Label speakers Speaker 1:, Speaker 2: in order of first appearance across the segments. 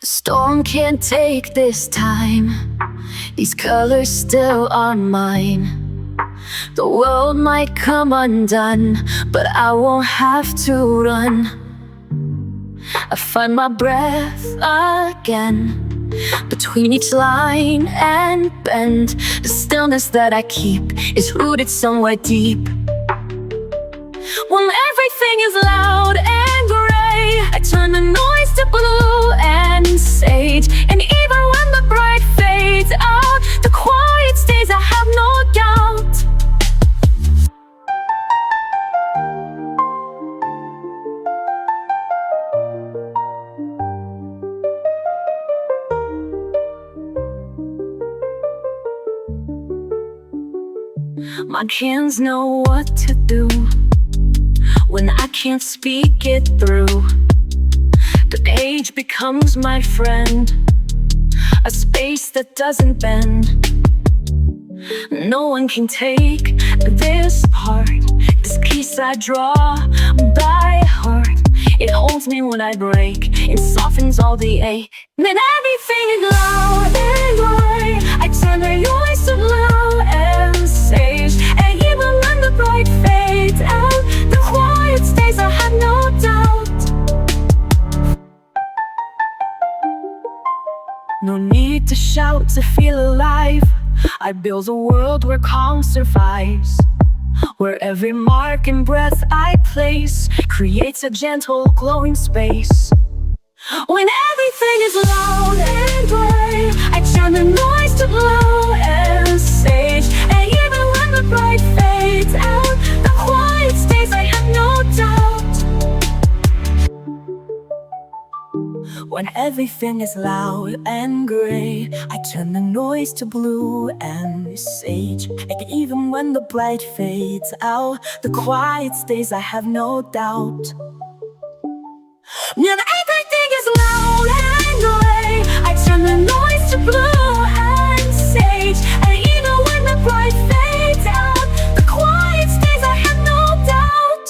Speaker 1: The storm can't take this time. These colors still are mine. The world might come undone, but I won't have to run. I find my breath again between each line and bend. The stillness that I keep is rooted somewhere deep. When everything is loud and gray, I turn the noise to blue and sage. And even when the bright fades out, the quiet stays, I have no doubt. My hands know what to do when I can't speak it through. The page becomes my friend, a space that doesn't bend. No one can take this part, this piece I draw by heart. It holds me when I break, it softens all the ache. Then everything is loud and gray, I turn the noise to blue and sage. And even when the bright fades out, the quiet stays, I have no doubt. No need to shout to feel alive. I build a world where calm survives, where every mark and breath I place creates a gentle glowing space. When everything is loud and gray, I turn the noise to blue and sage. And even when the bright fades out, the quiet stays, I have no doubt. When everything is loud and gray, I turn the noise to blue and sage. And even when the bright fades out, the quiet stays, I have no doubt. When everything is loud and gray, I turn the noise to blue and sage. And even when the bright fades out, the quiet stays, I have no doubt.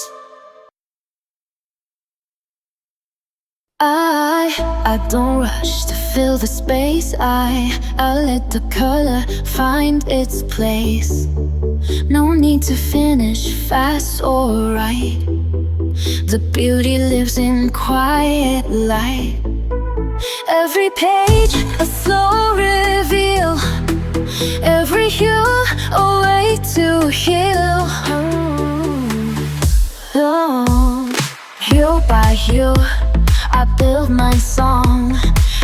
Speaker 1: I don't rush to fill the space. I let the color find its place. No need to finish fast or right. The beauty lives in quiet light. Every page a slow reveal, every hue a way to heal. Oh, hue by hue I build my song,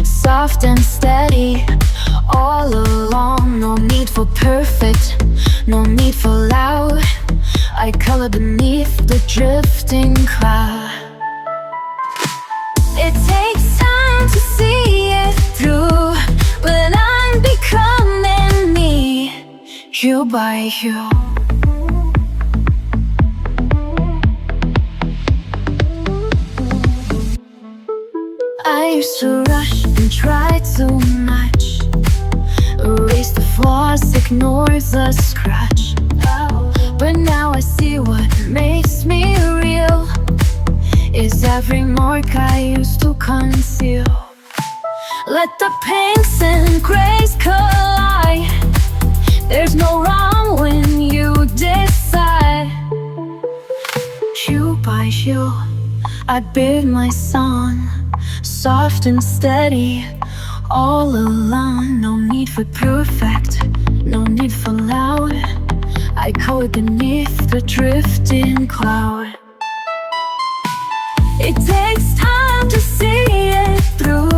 Speaker 1: soft and steady all along. No need for perfect, no need for loud. I color beneath the drifting cloud. It takes time to see it through, but I'm becoming me, hue by hue. I used to rush and try too much, erase the flaws, ignore the scratch. But now I see what makes me real is every mark I used to conceal. Let the pinks and grays collide. There's no wrong when you decide. Hue by hue I build my song, soft and steady all along. No need for perfect, no need for loud. I color beneath the drifting cloud. It takes time to see it through,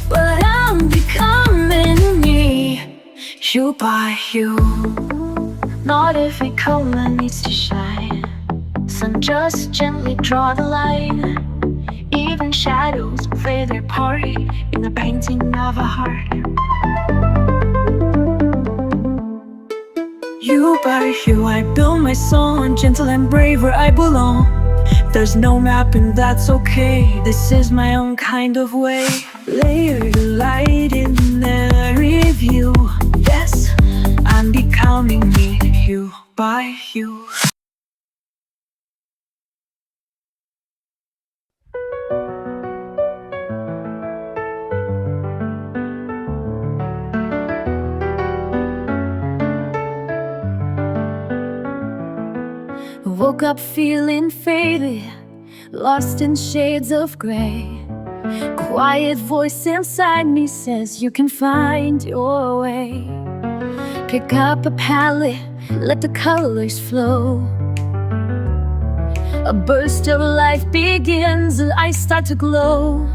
Speaker 1: but I'm becoming me, hue by hue. Not every color needs to shine. Some just gently draw the line. Even shadows play their part in the painting of a heart. Hue by hue I build my song, gentle and brave where I belong. There's no map and that's okay, this is my own kind of way. Layered light in every view. Yes, I'm becoming me, hue by hue. woke up feeling faded, lost in shades of gray. Quiet voice inside me says you can find your way. Pick up a palette, let the colors flow. A burst of life begins and I start to glow.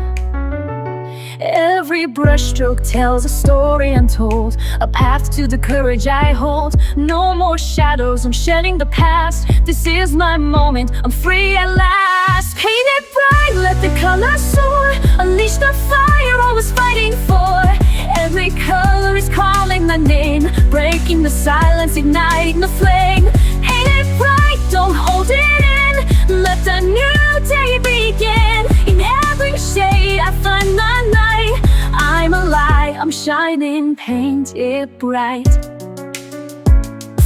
Speaker 1: Every brushstroke tells a story untold, a path to the courage I hold. No more shadows, I'm shedding the past. This is my moment, I'm free at last. Paint it bright, let the colors soar. Unleash the fire I was fighting for. Every color is calling my name, breaking the silence, igniting the flame. Paint it bright, don't hold it in. Let the new day begin. In every shade I find the light. I'm alive, I'm shining, paint it bright.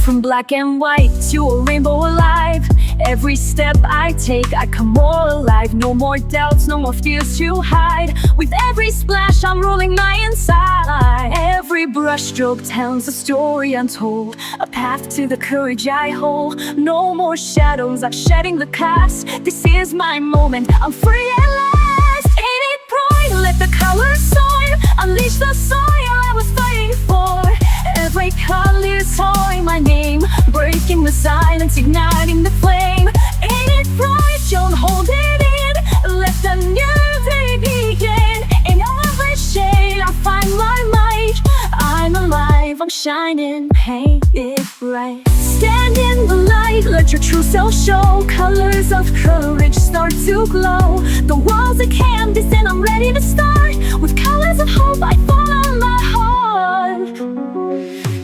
Speaker 1: From black and white to a rainbow alive. Every step I take, I come more alive. No more doubts, no more fears to hide. With every splash, I'm rolling my inside. Every brushstroke tells a story untold, a path to the courage I hold. No more shadows, I'm shedding the past. This is my moment, I'm free at last. Ain't it bright, let the colors soar. Unleash the fire I was fighting for. Every color is calling my name, breaking the silence, igniting the flame. Ain't it bright, don't hold it in. Let the new day begin. In every shade I find my light. I'm alive, I'm shining, paint it bright. Stand in the light, let your true self show. Colors of courage start to glow. The world's a canvas and I'm ready to start. With colors of hope I follow my heart.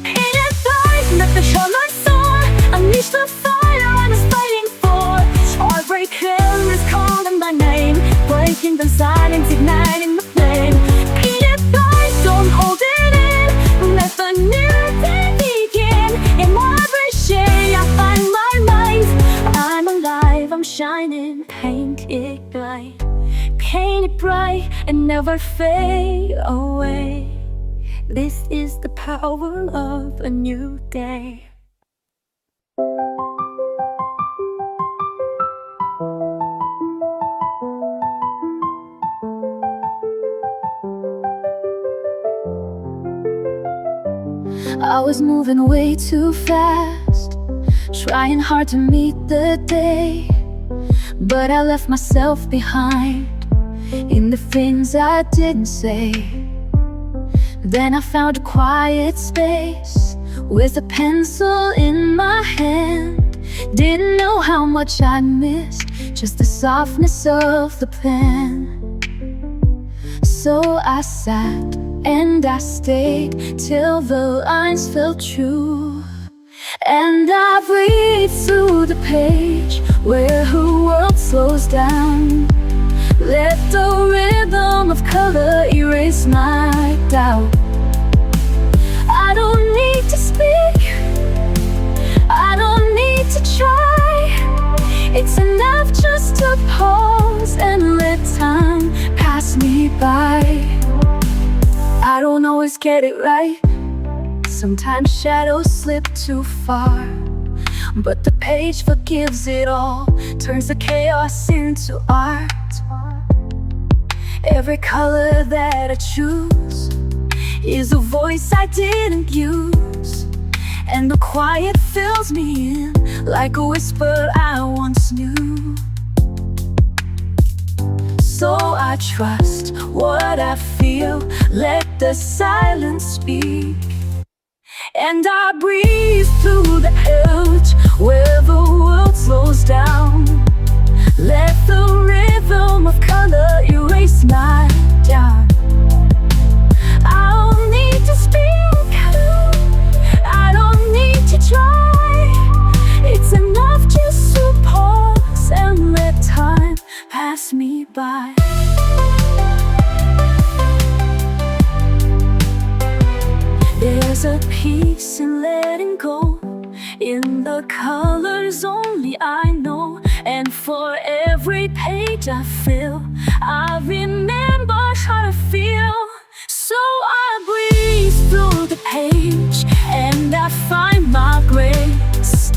Speaker 1: Paint it bright, let the colors soar. Unleash the fire I was fighting for. Every color is calling my name, breaking the silence, igniting the flame. Paint it bright, don't hold it in. Let the new day begin. In every shade I find my light. I'm alive, I'm shining, paint it bright. Paint it bright and never fade away. This is the power of a new day. I was moving way too fast, trying hard to meet the day. But I left myself behind in the things I didn't say. Then I found a quiet space with a pencil in my hand. Didn't know how much I missed, just the softness of the pen. So I sat and I stayed till the lines felt true. And I breathed through the page where her world slows down. Let the rhythm of color erase my doubt. I don't need to speak, I don't need to try. It's enough just to pause and let time pass me by. I don't always get it right. Sometimes shadows slip too far, but the page forgives it all, turns the chaos into art. Every color that I choose is a voice I didn't use, and the quiet fills me in like a whisper I once knew. So I trust what I feel, let the silence speak. And I breathe through the edge where the world slows down. Let the rhythm of color erase my doubt. I don't need to speak, I don't need to try. It's enough just to pause and let time pass me by. There's a peace in letting go, in the colors only I know. And for every page I fill, I remember how to feel. So I breathe through the page and I find my grace.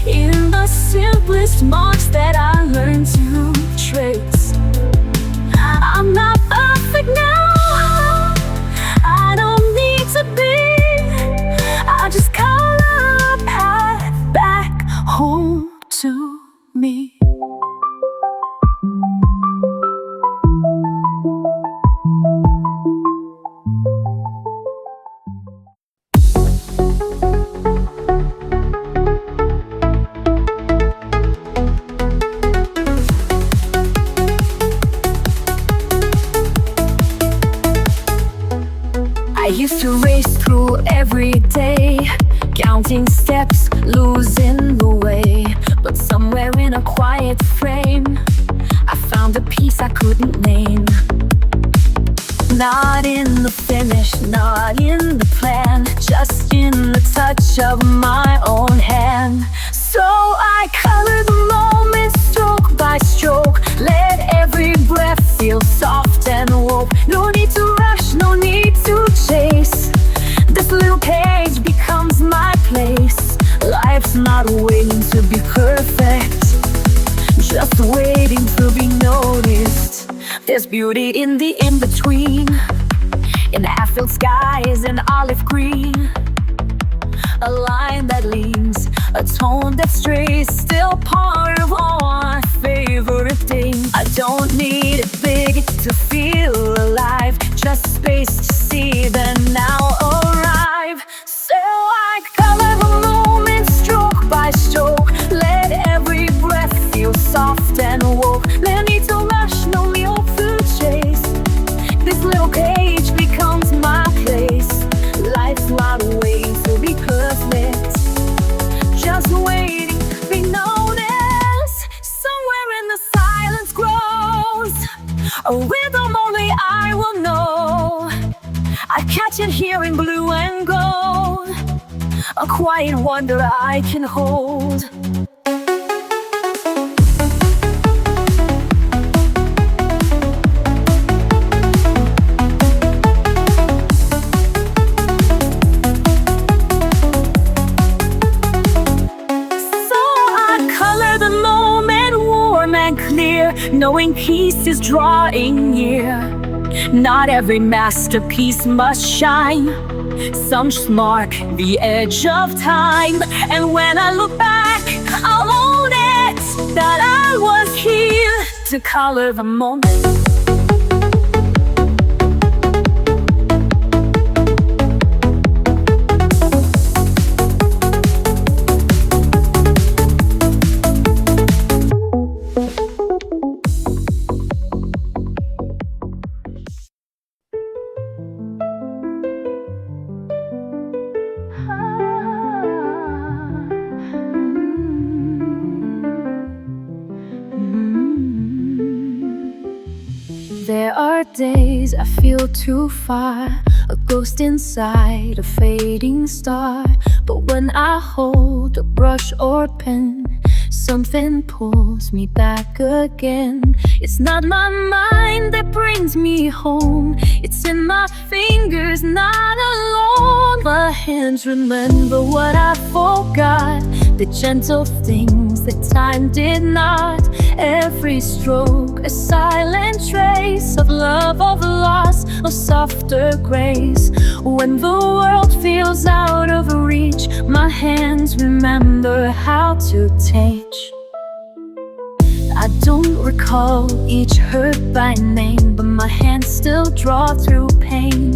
Speaker 1: in the simplest marks that I learned to trace. I'm not perfect now, I don't need to be. I just color a path back home to me. I used to race through every day, counting steps, losing the way. But somewhere in a quiet frame, I found a peace I couldn't name. Not in the finish, not in the plan, just in the touch of my own hand. So I color the moment stroke by stroke, let every breath feel soft and woke. No need to rush, no need to chase. This little page becomes my place. Life's not waiting to be perfect, just waiting to be noticed. There's beauty in the in-between, in half-filled skies and olive green. A line that leans, a tone that strays, still part of our favorite thing. I don't need it big to feel alive, just space to see the now arrive. So I color the moment stroke by stroke, let every breath feel soft and woke. No need to rush, no need to chase. This little page becomes my place. Life's not waiting to be perfect, just waiting to be noticed. Somewhere in the silence grows a rhythm only I will know. I catch it here in blue and gold, a quiet wonder I can hold. Knowing peace is drawing near. Not every masterpiece must shine, some just mark the edge of time. And when I look back, I'll own it, that I was here to color the moment. There are days I feel too far, a ghost inside a fading star. But when I hold a brush or pen, something pulls me back again. It's not my mind that brings me home, it's in my fingers, not alone. My hands remember what I forgot, the gentle things that time did not. Every stroke a silent trace of love, of loss, of softer grace. When the world feels out of reach, my hands remember how to teach. I don't recall each hurt by name, but my hands still draw through pain.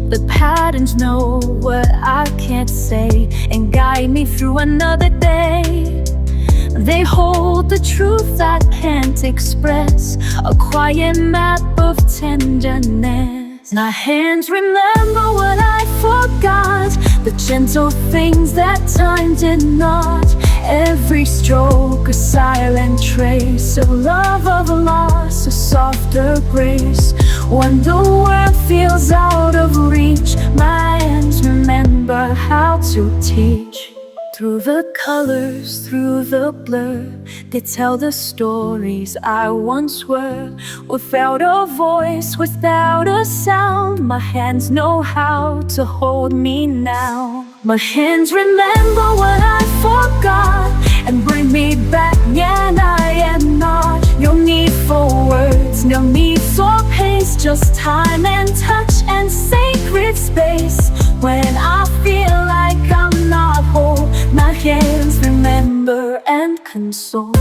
Speaker 1: The patterns know what I can't say and guide me through another day. They hold the truth I can't express, a quiet map of tenderness. My hands remember what I forgot, the gentle things that time did not. Every stroke a silent trace of love, of loss, a softer grace. When the world feels out of reach, my hands remember how to teach. Through the colors, through the blur, they tell the stories I once were. Without a voice, without a sound, my hands know how to hold me now. My hands remember what I forgot and bring me back. Yeah, I am not. No need for words, no need for pace, just time and touch and sacred space. When I feel like I'm not whole, my hands remember and console.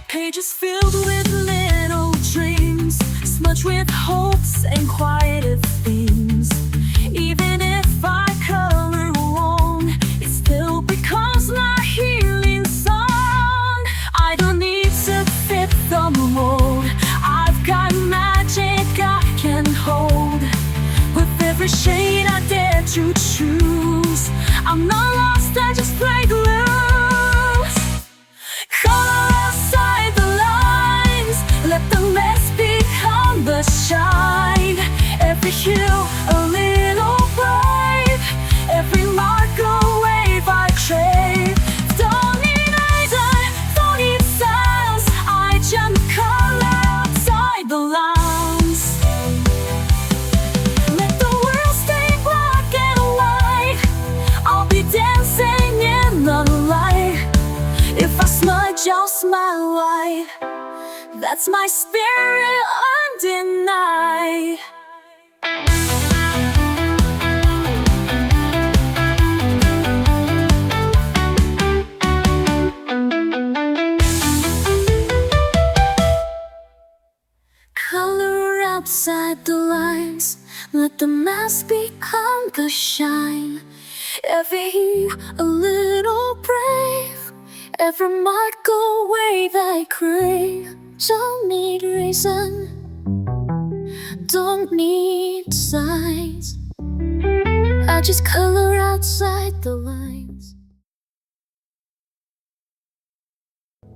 Speaker 1: Pages filled with little dreams, smudged with hopes and quieted themes. Even if I color wrong, it still becomes my healing song. I don't need to fit the mold, I've got magic I can hold. With every shade I dare to choose, I'm not lost, I just break loose. Color outside the lines, let the mess become the shine. Every hue a little brave, every mark a wave I crave. Don't need eyes, don't need styles, I jump color outside the lines. Let the world stay black and white, I'll be dancing in the light. If I smudge, I'll smile wide, that's my spirit undenied. Color outside the lines, let the mask become the shine. Every hue a little brave, every mark a wave I crave. Don't need reason, don't need signs, I just color outside the lines.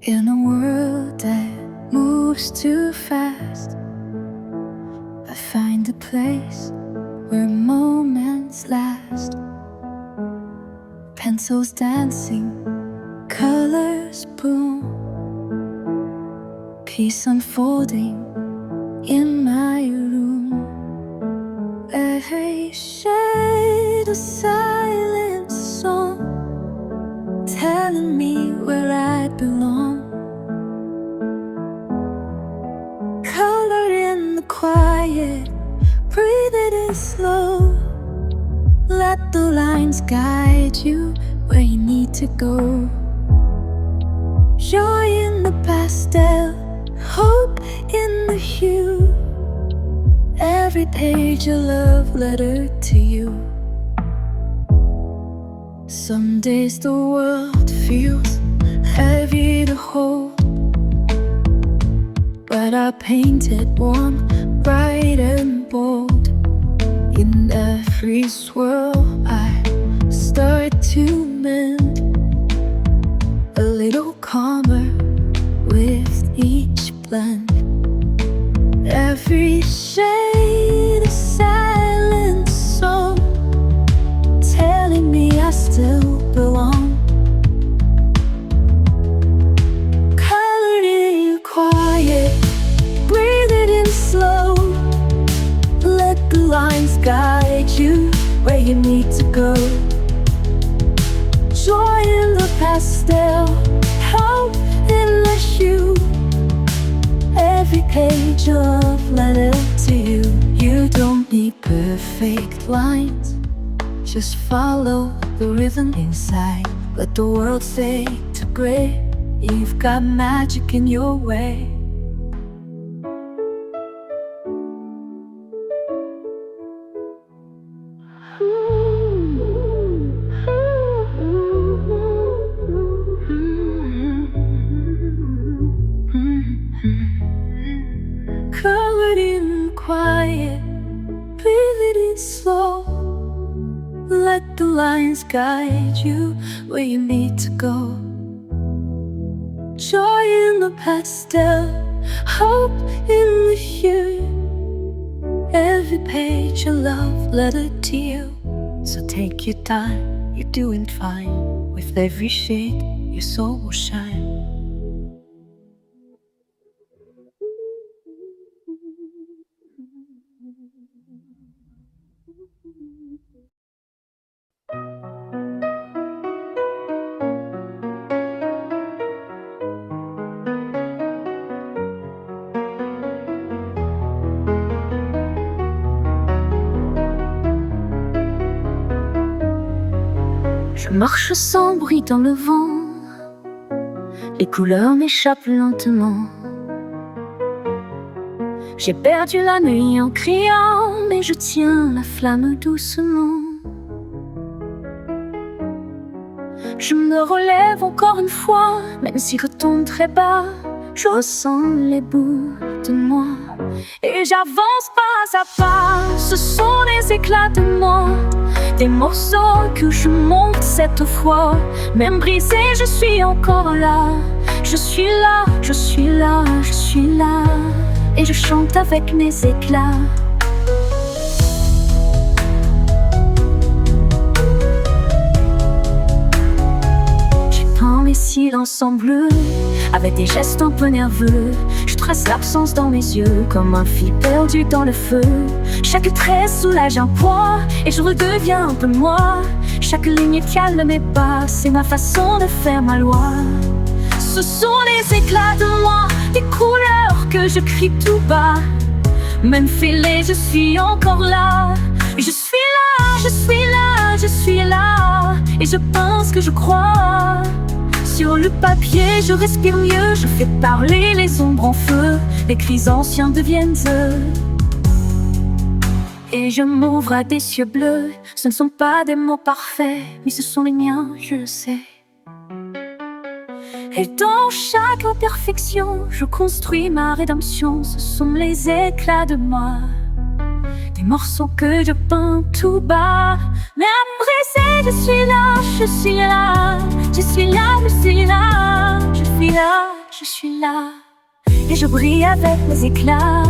Speaker 1: In a world that moves too fast, I find a place where moments last. Pencils dancing, colors boom, peace unfolding in my room. Every shade a silent song, telling me where I belong. Color in the quiet, breathe it in slow. Let the lines guide you where you need to go. Joy in the pastel, hope in the hue. Every page a love letter to you. Some days the world feels heavy to hold, but I paint it warm, bright and bold. In every swirl I start to mend, a little calmer with each blend. Every shade a silent song, page of letter to you. You don't need perfect lines, just follow the rhythm inside. Let the world fade to gray. You've got magic in your way. Colored in quiet, breathe it in slow. Let the lines guide you where you need to go. Joy in the pastel, hope in the hue. Every page a love letter to you. So take your time, you're doing fine. With every shade, your soul will shine. Je marche sans bruit dans le vent, les couleurs m'échappent lentement. J'ai perdu la nuit en criant, mais je tiens la flamme doucement. Je me relève encore une fois, même si je retombe très bas. Je ressens les bouts de moi et j'avance pas à pas. Ce sont les éclats de moi, des morceaux que je monte cette fois. Même brisé, je suis encore là. Je suis là, je suis là, je suis là. Et je chante avec mes éclats. J'étends mes silences en bleu, avec des gestes un peu nerveux. Je trace l'absence dans mes yeux, comme un fil perdu dans le feu. Chaque trait soulage un poids, et je redeviens un peu moi. Chaque ligne calme mes pas, c'est ma façon de faire ma loi. Ce sont les éclats de moi, des couleurs que je crie tout bas. Même fêlée, je suis encore là. Je suis là, je suis là, je suis là. Et je pense que je crois. Sur le papier, je respire mieux. Je fais parler les ombres en feu. Les cris anciens deviennent eux. Et je m'ouvre à des cieux bleus. Ce ne sont pas des mots parfaits, mais ce sont les miens, je le sais. Et dans chaque imperfection, je construis ma rédemption. Ce sont les éclats de moi, des morceaux que je peins tout bas. Même brisé, je suis là, je suis là. Je suis là, je suis là. Je suis là, je suis là. Et je brille avec mes éclats.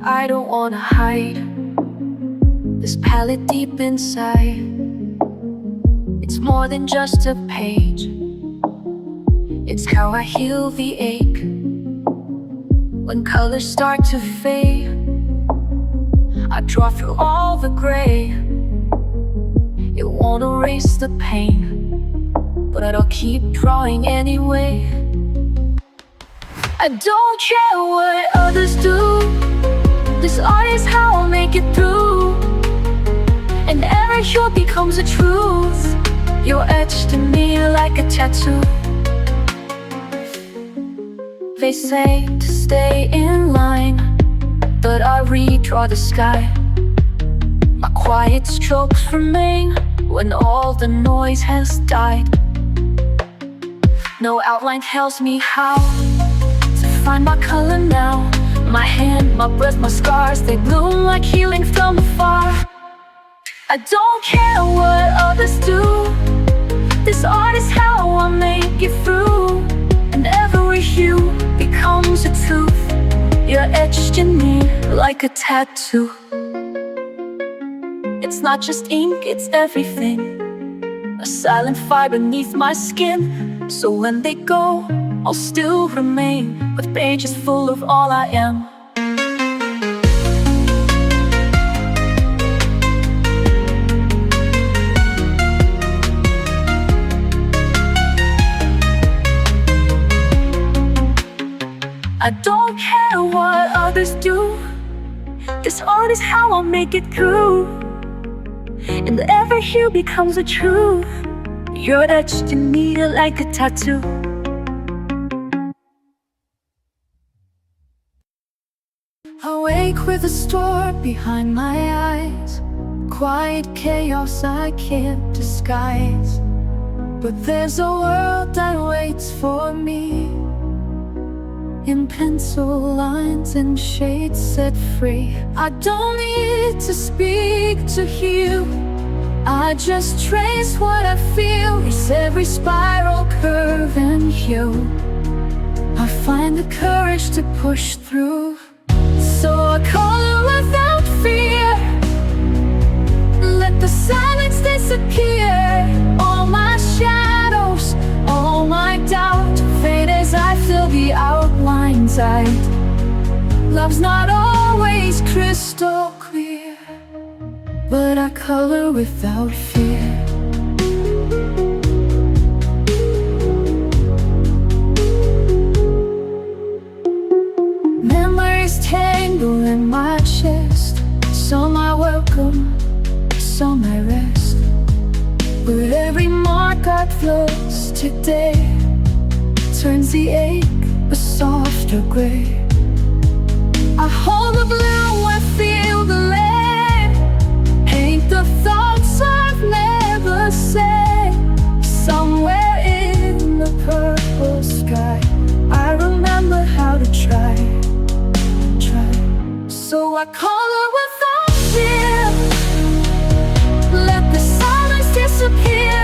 Speaker 1: I don't wanna hide this palette deep inside. It's more than just a page. It's how I heal the ache. When colors start to fade, I draw through all the gray. It won't erase the pain, but I'll keep drawing anyway. I don't care what others do. This art is how I'll make it through. And every hue becomes a truth. You're etched in me like a tattoo. They say to stay in line, but I redraw the sky. My quiet strokes remain when all the noise has died. No outline tells me how to find my color now. My hand, my breath, my scars, they bloom like healing from afar. I don't care what others do. This art is how I make it through. And every hue becomes a truth. You're etched in me like a tattoo. It's not just ink, it's everything. A silent fire beneath my skin. So when they go, I'll still remain with pages full of all I am. I don't care what others do. This art is how I'll make it through. And every hue becomes a truth. You're etched in me like a tattoo. Awake with a storm behind my eyes. Quiet chaos I can't disguise. But there's a world that waits for me, in pencil lines and shades set free. I don't need to speak to heal. I just trace what I feel. It's every spiral, curve and hue. I find the courage to push through. So I color without fear. Let the silence disappear. All my shadows, all my doubt fade as I fill the outlines out. Love's not always crystal clear, but I color without fear. Memories tangle in my chest. Some I welcome, some I rest. But every mark I close today turns the ache a softer gray. I hold the blue, I feel the lead. Paint the thoughts I've never said. Somewhere in the purple sky I remember how to try. So I color without fear. Let the silence disappear.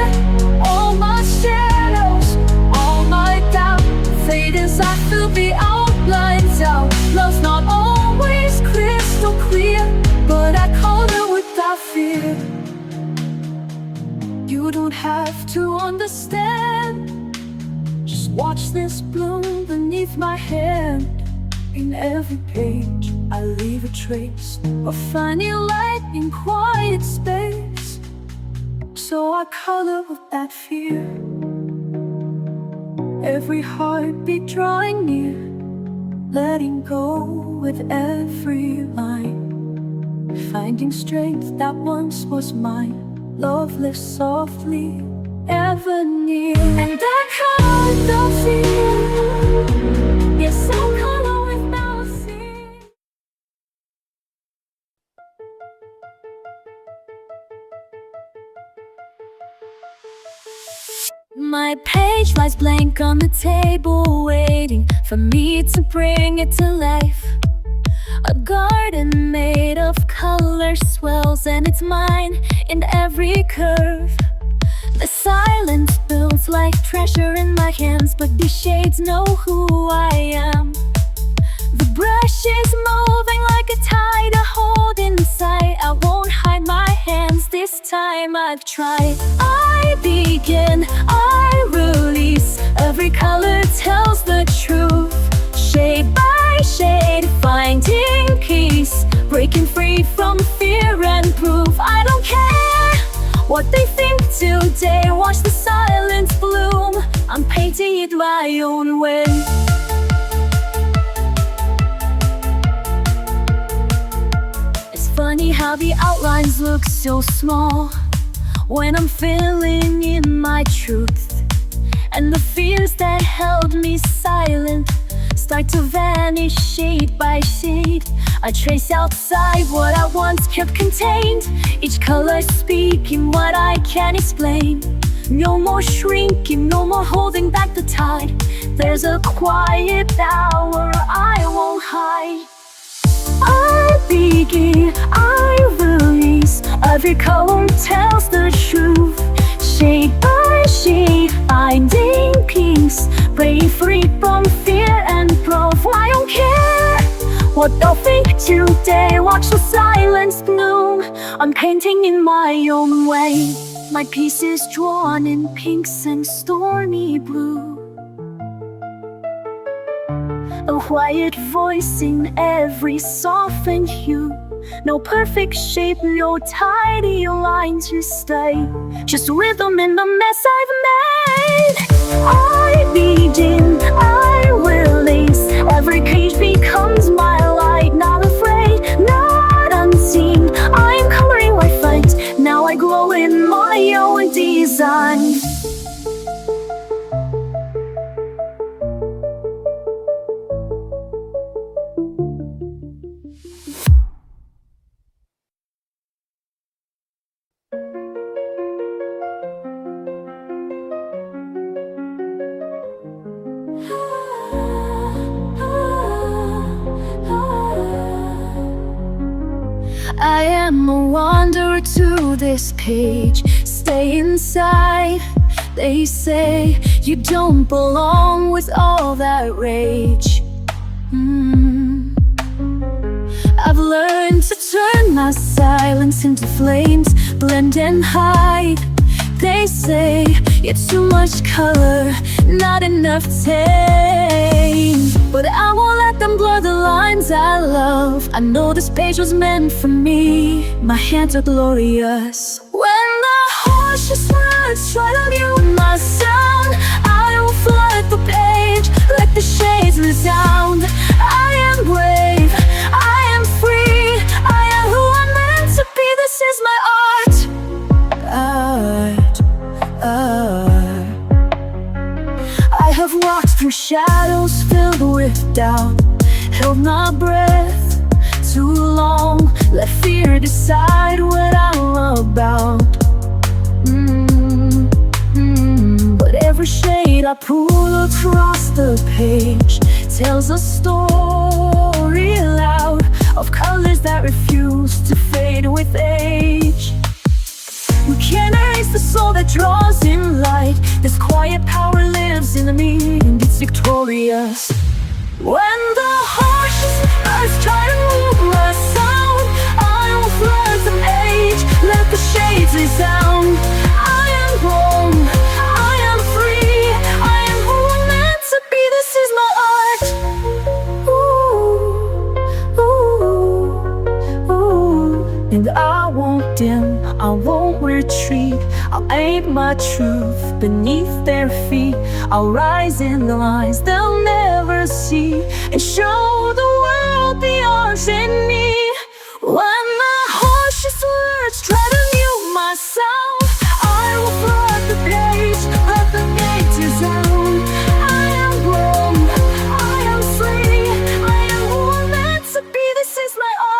Speaker 1: All my shadows, all my doubt fade as I fill the outlines out. Love's not always crystal clear, but I color without fear. You don't have to understand. Just watch this bloom beneath my hand. In every page I leave a trace of finding light in quiet space. So I color with that fear. Every heartbeat drawing near, letting go with every line. Finding strength that once was mine. Love lives softly, ever near. And I color without fear. Yes, I color without fear. My page lies blank on the table, waiting for me to bring it to life. A garden made of color swells, and it's mine in every curve. The silence builds like treasure in my hands, but these shades know who I am. The brush is moving like a tide I hold inside. I won't hide my hands, this time I've tried. I begin, I release. Every color tells the truth. Shade by shade, finding peace. Breaking free from fear and proof. I don't care what they think today. Watch the silence bloom. I'm painting it my own way. It's funny how the outlines look so small when I'm filling in my truth. And the fears that held me silent start to vanish shade by shade. I trace outside what I once kept contained. Each color speaking what I can't explain. No more shrinking, no more holding back the tide. There's a quiet hour I won't hide. I begin, I release. Every color tells the truth. Shade by shade, finding peace. Breaking free from fear and proof. I don't care what they'll think today. Watch the silence bloom. I'm painting in my own way. My piece is drawn in pinks and stormy blue. A quiet voice in every softened hue. No perfect shape, no tidy line to stay. Just rhythm in the mess I've made. I begin, I release. Every page becomes my light. Not afraid, not unseen. I'm coloring my fight. Now I glow in my own design. I am a wanderer to this page. Stay inside. They say you don't belong with all that rage. I've learned to turn my silence into flames, blend and hide. They say it's too much color, not enough tame. But I won't let them blur the lines I love. I know this page was meant for me. My hands are glorious. When the harshest words try to mute my sound, I will flood the page, let the shades resound. I am brave, I am free, I am who I'm meant to be. This is my art. I have walked through shadows filled with doubt, held my breath too long, let fear decide what I'm about. But every shade I pull across the page tells a story loud of colors that refuse to fade with age. We can't erase the soul that draws in light. This quiet power lives in me and it's victorious. When the harshest words try to move my sound, I will flood the page, let the shades resound. I am wrong, I am free, I am who I'm meant to be. This is my art. And I won't dim, I won't retreat. I'll aim my truth beneath their feet. I'll rise in the lines they'll never see, and show the world the arts in me. When the harshest words try to mute my sound, I will flood the page, let the gates resound. I am wrong, I am free, I am who I'm meant to be. This is my art.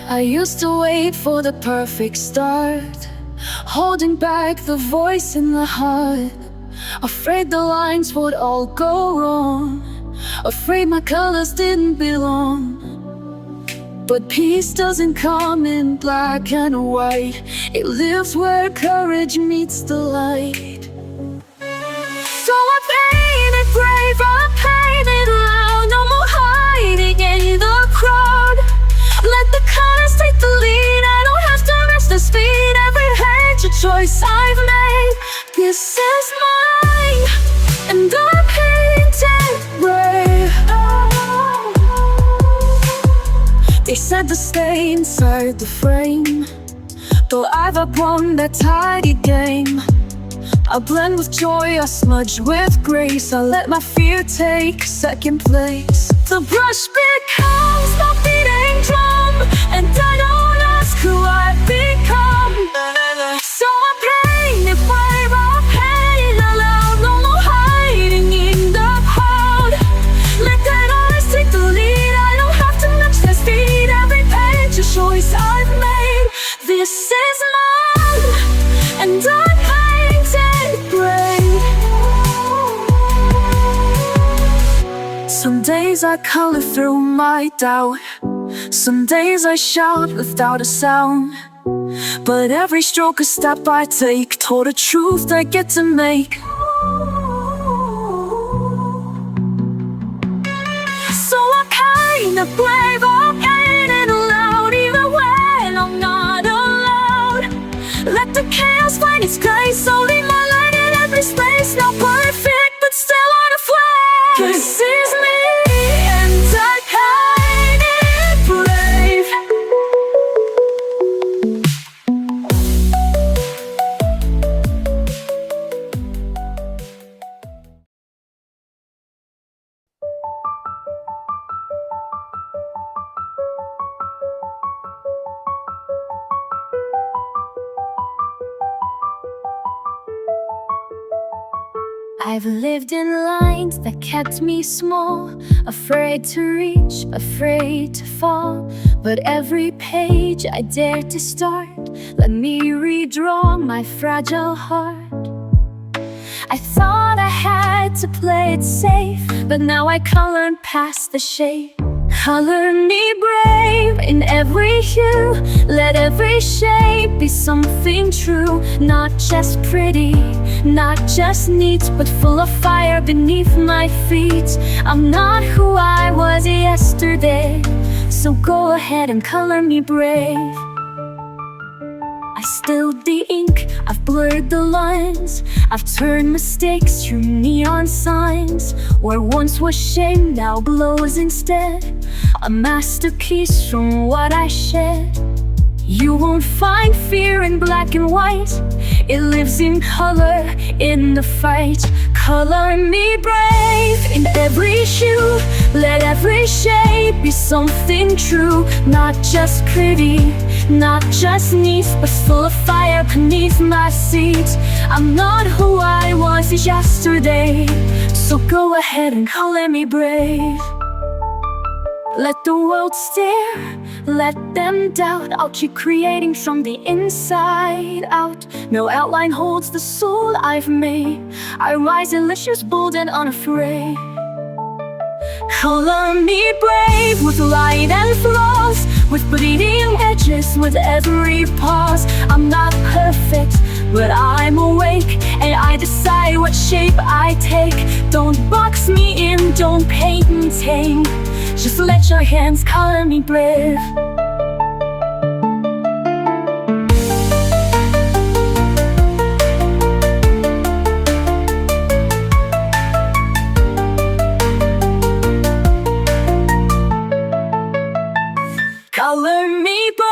Speaker 1: I used to wait for the perfect start, holding back the voice in the heart. Afraid the lines would all go wrong, afraid my colors didn't belong. But peace doesn't come in black and white. It lives where courage meets the light. So I painted brave, I painted loud. No more hiding in the crowd. Let the colors take the lead, I don't have to rush the speed. Every page a choice I've made. This is mine, and I painted brave. They said to stay inside the frame, though I've outgrown that tidy game. I blend with joy, I smudge with grace. I let my fear take second place. The brush becomes my beating drum, and I don't ask who I've become. So I paint it brave, I paint it loud. No more hiding in the crowd. Let that eyes take the lead, I don't have to match their speed. Every page a choice I've made. This is mine, and I paint it brave. Some days I color through my doubt, some days I shout without a sound. But every stroke a step I take toward a truth I get to make. So I'm kinda brave, I'm painting aloud, even when I'm not allowed. Let the chaos find its place, so leave my light in every space. Not perfect, but still on a flame. This is me, and I paint it brave. I've lived in lines that kept me small, afraid to reach, afraid to fall. But every page I dared to start let me redraw my fragile heart. I thought I had to play it safe, but now I color past the shade. Color me brave in every hue, let every shape be something true. Not just pretty, not just neat, but full of fire beneath my feet. I'm not who I was yesterday, so go ahead and color me brave. I spilled the ink, I've blurred the lines, I've turned mistakes to neon signs. Where once was shame now glows instead, a masterpiece from what I shed. You won't find fear in black and white, it lives in color, in the fight. Color me brave in every hue, let every shape be something true. Not just pretty, not just neat, but full of fire beneath my seat. I'm not who I was yesterday, so go ahead and color me brave. Let the world stare, let them doubt. I'll keep creating from the inside out. No outline holds the soul I've made. I rise delicious, bold and unafraid. Color me brave with light and flaws, with bleeding edges with every pause. I'm not perfect, but I'm awake, and I decide what shape I take. Don't box me in, don't paint and tame, just let your hands color me brave. Color me brave.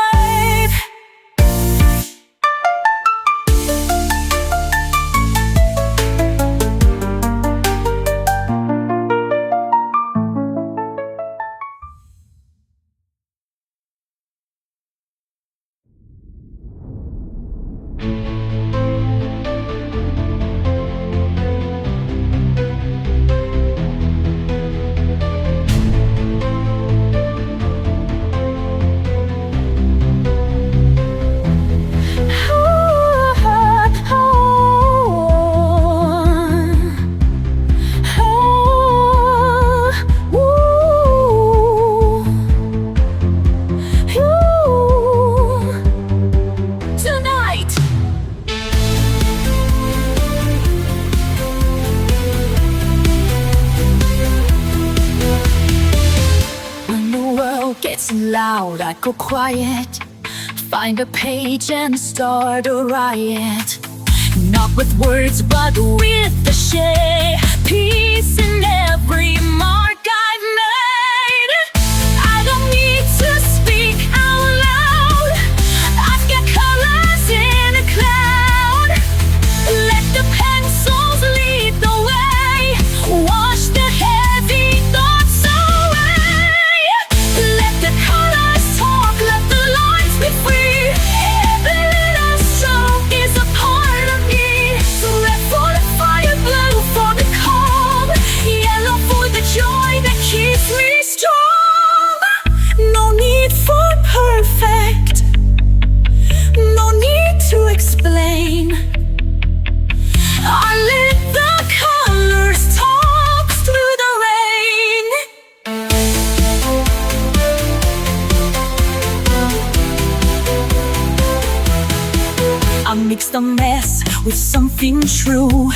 Speaker 1: Gets loud, I go quiet, find a page and start a riot. Not with words, but with the shade. Peace in every mark I've made. I don't need to speak out loud, I've got colors in a cloud. Let the pencils lead the way, wash the heavy thoughts away. Let the colors talk, let the lines be free. Every little stroke is a part of me. So red for the fire, blue for the calm, yellow for the joy that keeps me strong. No need for perfect, no need to explain. I let the colors talk through the rain. with something true.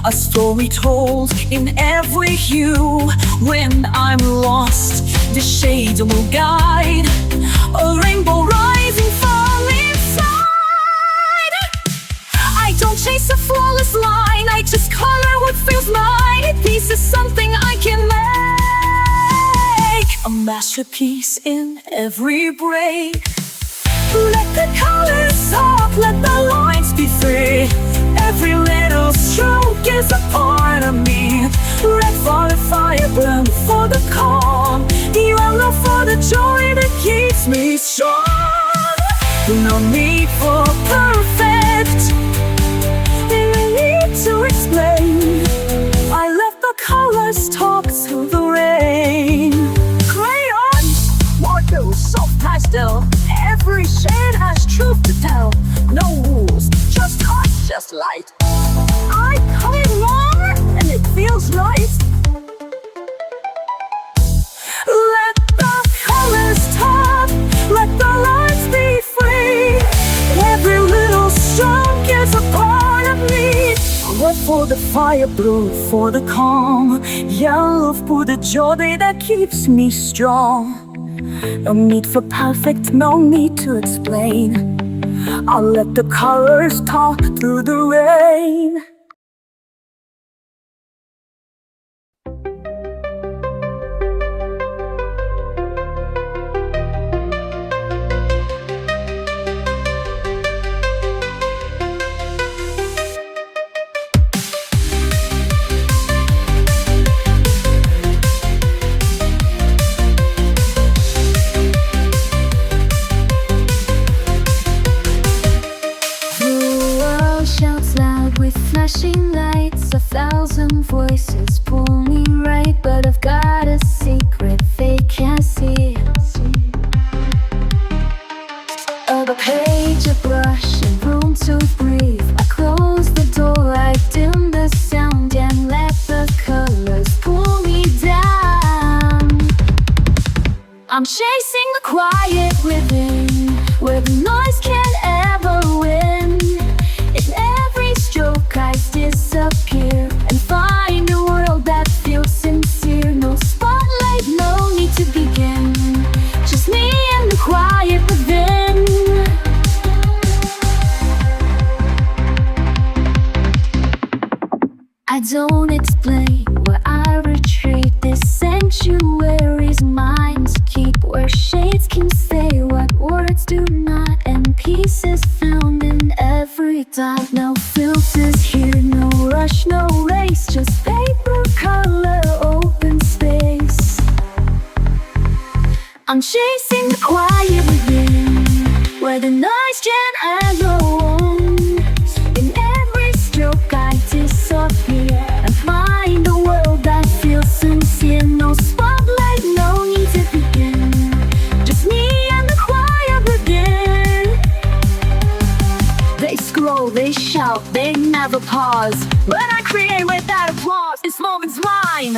Speaker 1: A story told in every hue. When I'm lost, the shades will guide. A rainbow rising from inside. I don't chase a flawless line, I just color what feels mine. This is something I can make, a masterpiece in every break. Let the colors talk, let the lines be free. Every little stroke is a part of me. Red for the fire, blue for the calm, yellow for the joy that keeps me strong. No need for perfect, no need to explain. I let the colors talk through the rain. Crayons, water, soft pastel, every shade has truth to tell. No rules, just touch, just light. I color more and it feels right. Let the colors talk, let the lines be free. Every little stroke is a part of me. Red for the fire, blue for the calm, yellow for the joy that keeps me strong. No need for perfect, no need to explain. I'll let the colors talk through the rain. Flashing lights, 1,000 voices pull me right, but I've got a secret they can't see. A page, a brush, and room to breathe. I close the door, I dim the sound, and let the colors pull me down. I'm chasing the quiet within, where the noise can't ever win. In every stroke I disappear and find a world that feels sincere. No spotlight, no need to begin, just me and the quiet within. I don't explain where I retreat. This sanctuary's mine to keep, where shades can say what words do not, and peace is found in every dot. No filters here, no rush, no race, just paper, color, open space. I'm chasing the quiet within, where the noise can have no own. In every stroke I disappear and find a world that feels sincere. No spotlight, no need to begin, just me and the quiet within. They scroll, they shout, they never pause. When I create without applause, this moment's mine.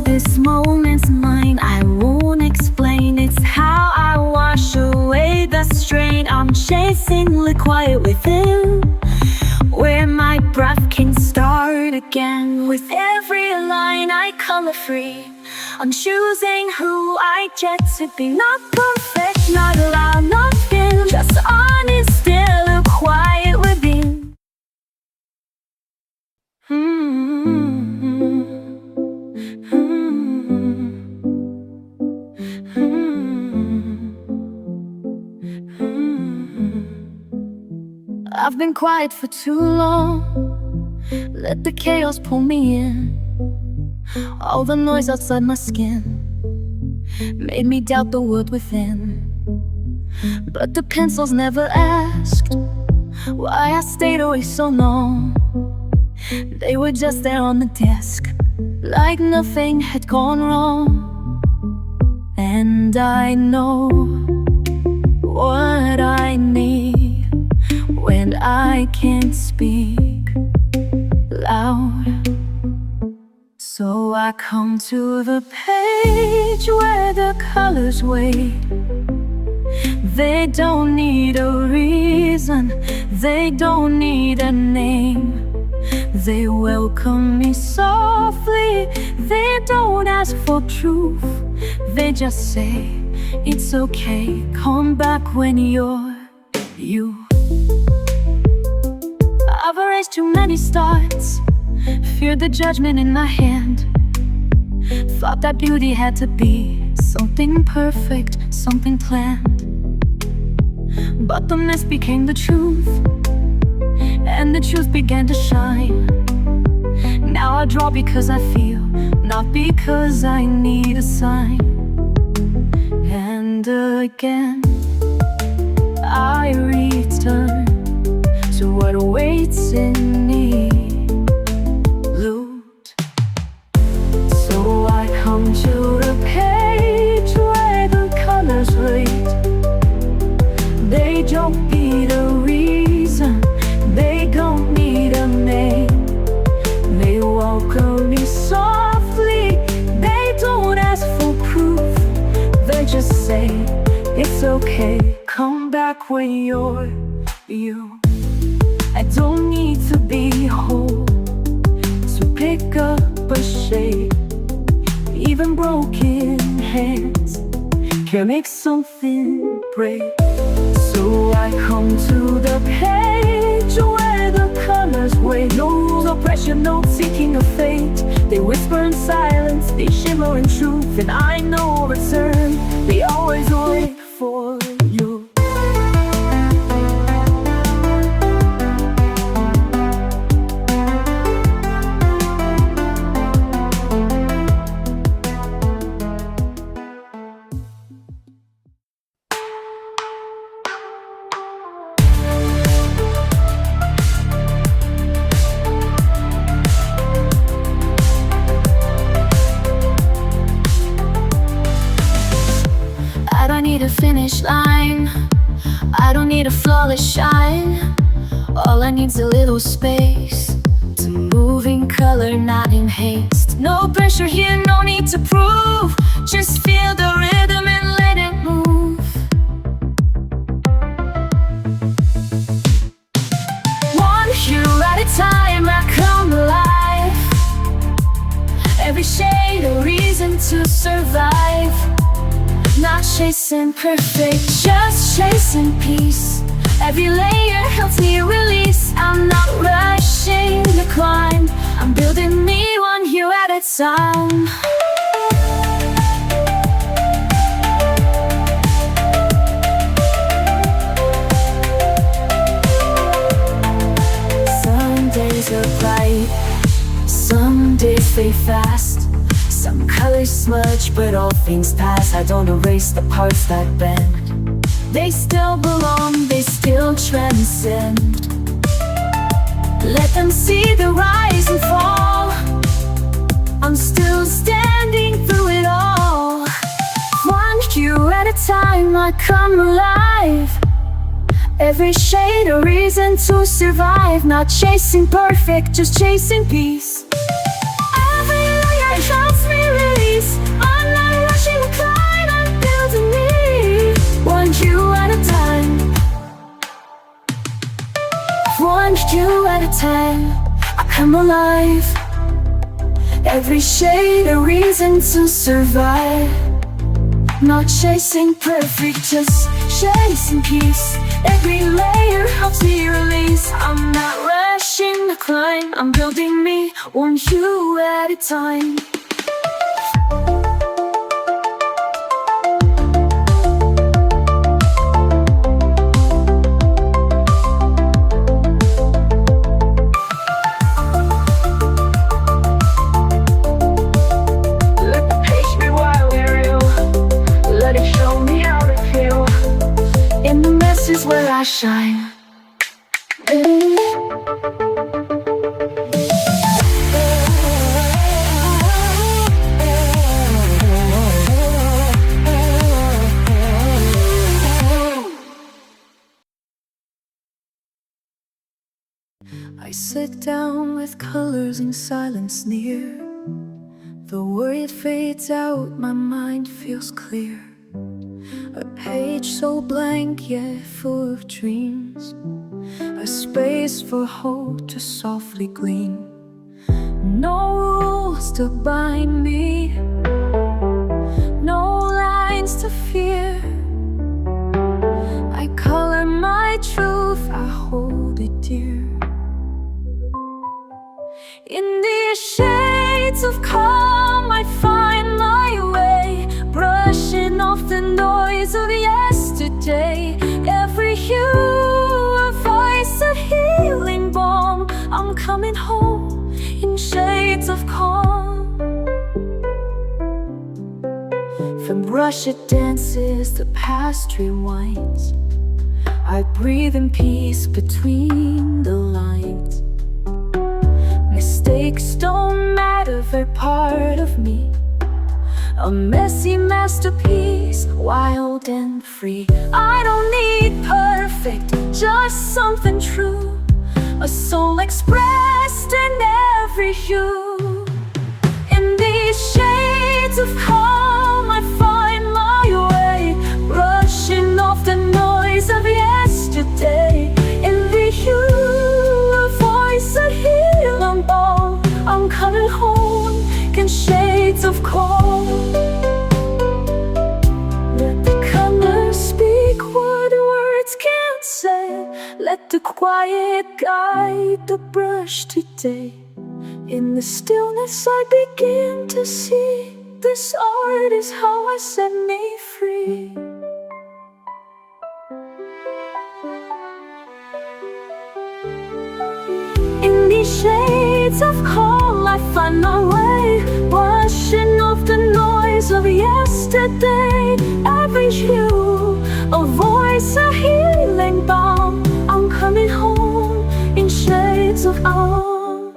Speaker 1: This moment's mine, I won't explain. It's how I wash away the strain. I'm chasing the quiet within, where my breath can start again. With every line I color free, I'm choosing who I get to be. Not perfect, not loud, not thin, just honest, still a quiet within. I've been quiet for too long, let the chaos pull me in. All the noise outside my skin made me doubt the world within. But the pencils never asked why I stayed away so long. They were just there on the desk, like nothing had gone wrong. And I know what I need when I can't speak loud. So I I come to the page where the colors wait. They don't need a reason, they don't need a name. They welcome me softly, they don't ask for proof. They just say, it's okay, come back when you're you. I've erased too many starts, feared the judgment in my hand. Thought that beauty had to be something perfect, something planned. But the mess became the truth, and the truth began to shine. Now I draw because I feel, not because I need a sign. And again I return to what awaits in me. Loot. So I come to the page where the colors wait. They don't need a reason, they don't need a name. They welcome me softly, they don't ask for proof. They just say, it's okay, come back when you're you. I don't need to be whole to pick up a shade. Even broken hands can make something break. So I come to the page where the colors wait. No rules or pressure, no seeking of fate. They whisper in silence, they shimmer in truth. And I know return, they always wait for you. I don't need a finish line, I don't need a flawless shine. All I need's a little space to move in color, not in haste. No pressure here, no need to prove. Just feel the rhythm and let it move. One hue at a time, I come alive. Every shade a reason to survive. Not chasing perfect, just chasing peace. Every layer helps me release. I'm not rushing the climb, I'm building me one hue at a time. Some days are bright, some days fade fast. Some colors smudge, but all things pass. I don't erase the parts that bend. They still belong, they still transcend. Let them see the rise and fall. I'm still standing through it all. One hue at a time, I come alive. Every shade a reason to survive. Not chasing perfect, just chasing peace. Every layer helps me release. I'm not rushing the climb, I'm building me one hue at a time. One hue at a time, I come alive. Every shade a reason to survive. Not chasing perfect, just chasing peace. Every layer helps me release. I'm not rushing the climb, I'm building me one hue at a time. Is where I shine. I sit down with colors in silence near The worry fades out, my mind feels clear. A page so blank yet full of dreams, a space for hope to softly gleam. No rules to bind me, no lines to fear. I color my truth, I hold it dear. In these shades of calm I find my way, brushing off the noise of yesterday. Every hue a voice, a healing balm. I'm coming home in shades of calm. From brushed dances the past rewinds, I breathe in peace between the lines. Mistakes don't matter, they're part of me. A messy masterpiece, wild and free. I don't need perfect, just something true. A soul expressed in every hue. In these shades of calm I find my way, brushing off the noise of yesterday. In the hue a voice, a healing balm. I'm coming home in shades of calm. Let the colors speak what words can't say. Let the quiet guide the brush today. In the stillness I begin to see, this art is how I set me free. In these shades of calm I find my way, brushing off the noise of yesterday. Every hue, a voice, a healing balm. I'm coming home in shades of calm.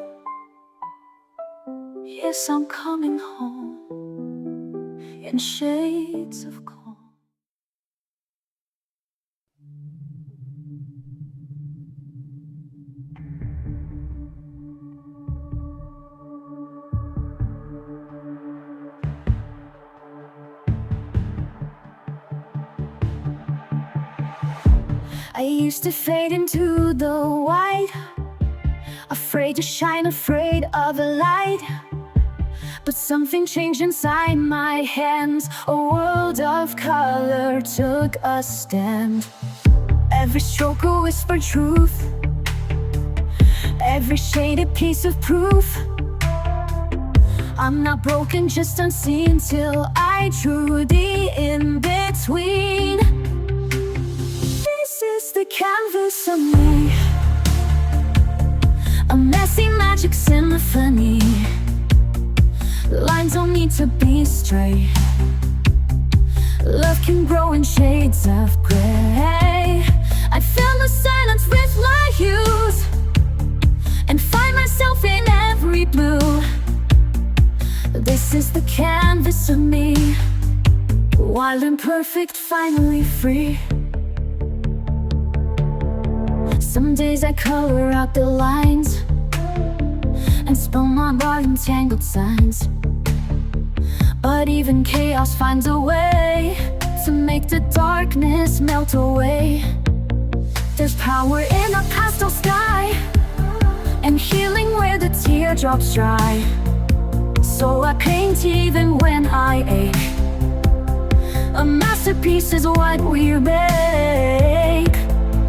Speaker 1: Yes, I'm coming home in shades of calm. I used to fade into the white, afraid to shine, afraid of the light. But something changed inside my hands. A world of color took a stand. Every stroke a whispered truth, every shade a piece of proof. I'm not broken, just unseen, till I drew the in-between. This is the canvas of me, a messy magic symphony. Lines don't need to be straight. Love can grow in shades of gray. I fill the silence with my hues and find myself in every blue. This is the canvas of me, wild and perfect, finally free. Some days I color out the lines and spell my art in tangled signs. But even chaos finds a way to make the darkness melt away. There's power in a pastel sky and healing where the teardrops dry. So I paint even when I ache. A masterpiece is what we make.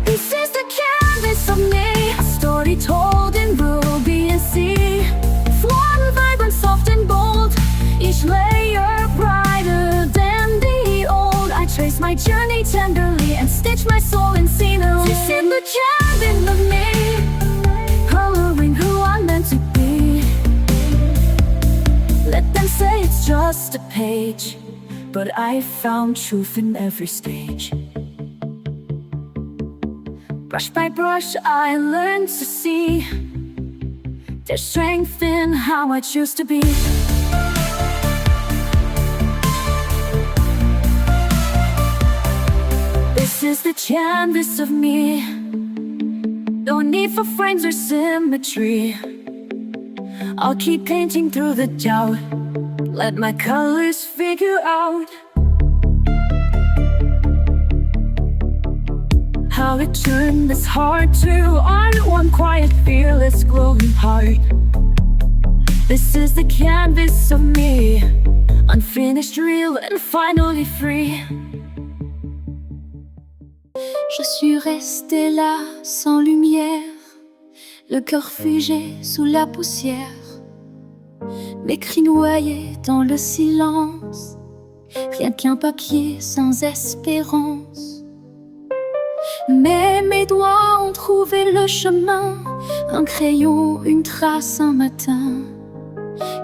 Speaker 1: This is the canvas of me, a story told in ruby and sea. Flawed, vibrant, soft and bold, each layer brighter than the old. I trace my journey tenderly and stitch my soul in scenery. This is the canvas of me, coloring who I'm meant to be. Let them say it's just a page, but I found truth in every stage. Brush by brush I learned to see there's strength in how I choose to be. This is the canvas of me, no need for frames or symmetry. I'll keep painting through the doubt, Let my colors figure out how to turn this heart to art. One quiet, fearless, glowing heart. This is the canvas of me, unfinished, real, and finally free. Je suis restée là, sans lumière, le cœur figé sous la poussière, mes cris noyés dans le silence, rien qu'un papier sans espérance. Mais mes doigts ont trouvé le chemin, un crayon, une trace, un matin.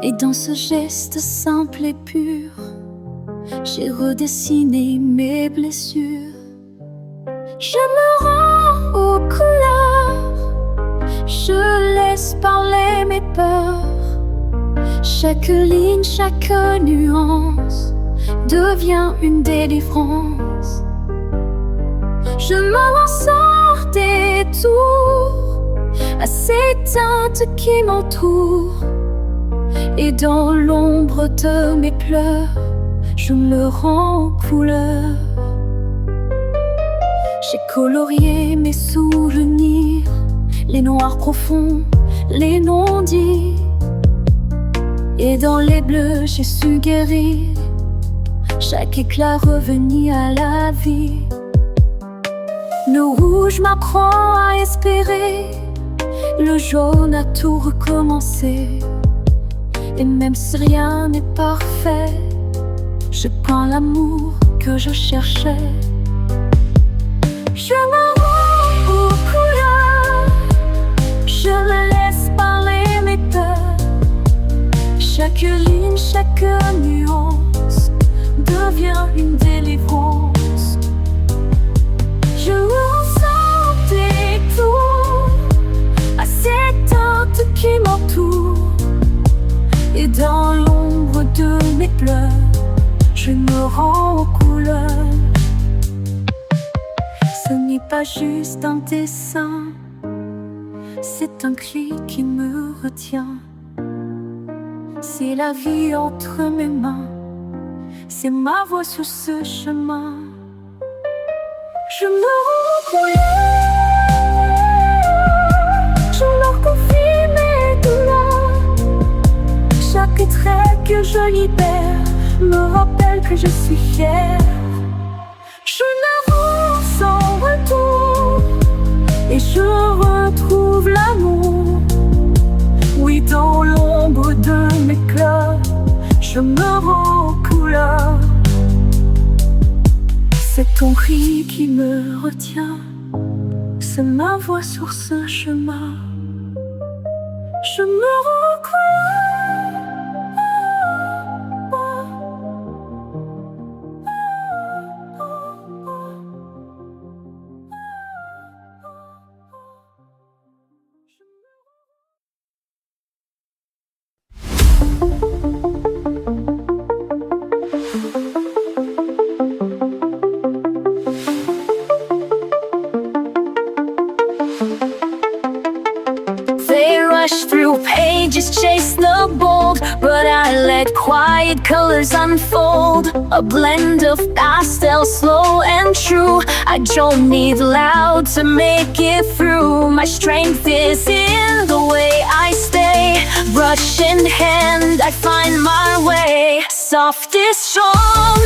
Speaker 1: Et dans ce geste simple et pur, j'ai redessiné mes blessures. Je me rends aux couleurs, je laisse parler mes peurs. Chaque ligne, chaque nuance devient une délivrance. Je me lance hors des tours à ces teintes qui m'entourent. Et dans l'ombre de mes pleurs, je me rends aux couleurs. J'ai colorié mes souvenirs, les noirs profonds, les non-dits. Et dans les bleus, j'ai su guérir chaque éclat revenu à la vie. Le rouge m'apprend à espérer, le jaune a tout recommencé. Et même si rien n'est parfait, je prends l'amour que je cherchais. Je me rends aux couleurs, je me laisse parler mes peurs. Chaque ligne, chaque nuance devient une délivrance. Je ressens des tours à ces teintes qui m'entourent. Et dans l'ombre de mes pleurs, je me rends aux couleurs. Ce n'est pas juste un dessin, c'est un cri qui me retient. C'est la vie entre mes mains, c'est ma voix sur ce chemin. Je me rends aux couleurs, je leur confie mes douleurs. Chaque trait que je libère me rappelle que je suis fière. Je n'avance sans retour et je retrouve l'amour. Oui, dans l'ombre de mes cœurs, je me rends aux couleurs. C'est ton cri qui me retient, c'est ma voix sur ce chemin. Je me rends aux couleurs. Through pages, chase the bold, but I let quiet colors unfold. A blend of pastels, slow and true. I don't need loud to make it through. My strength is in the way I stay. Brush in hand, I find my way. Soft is strong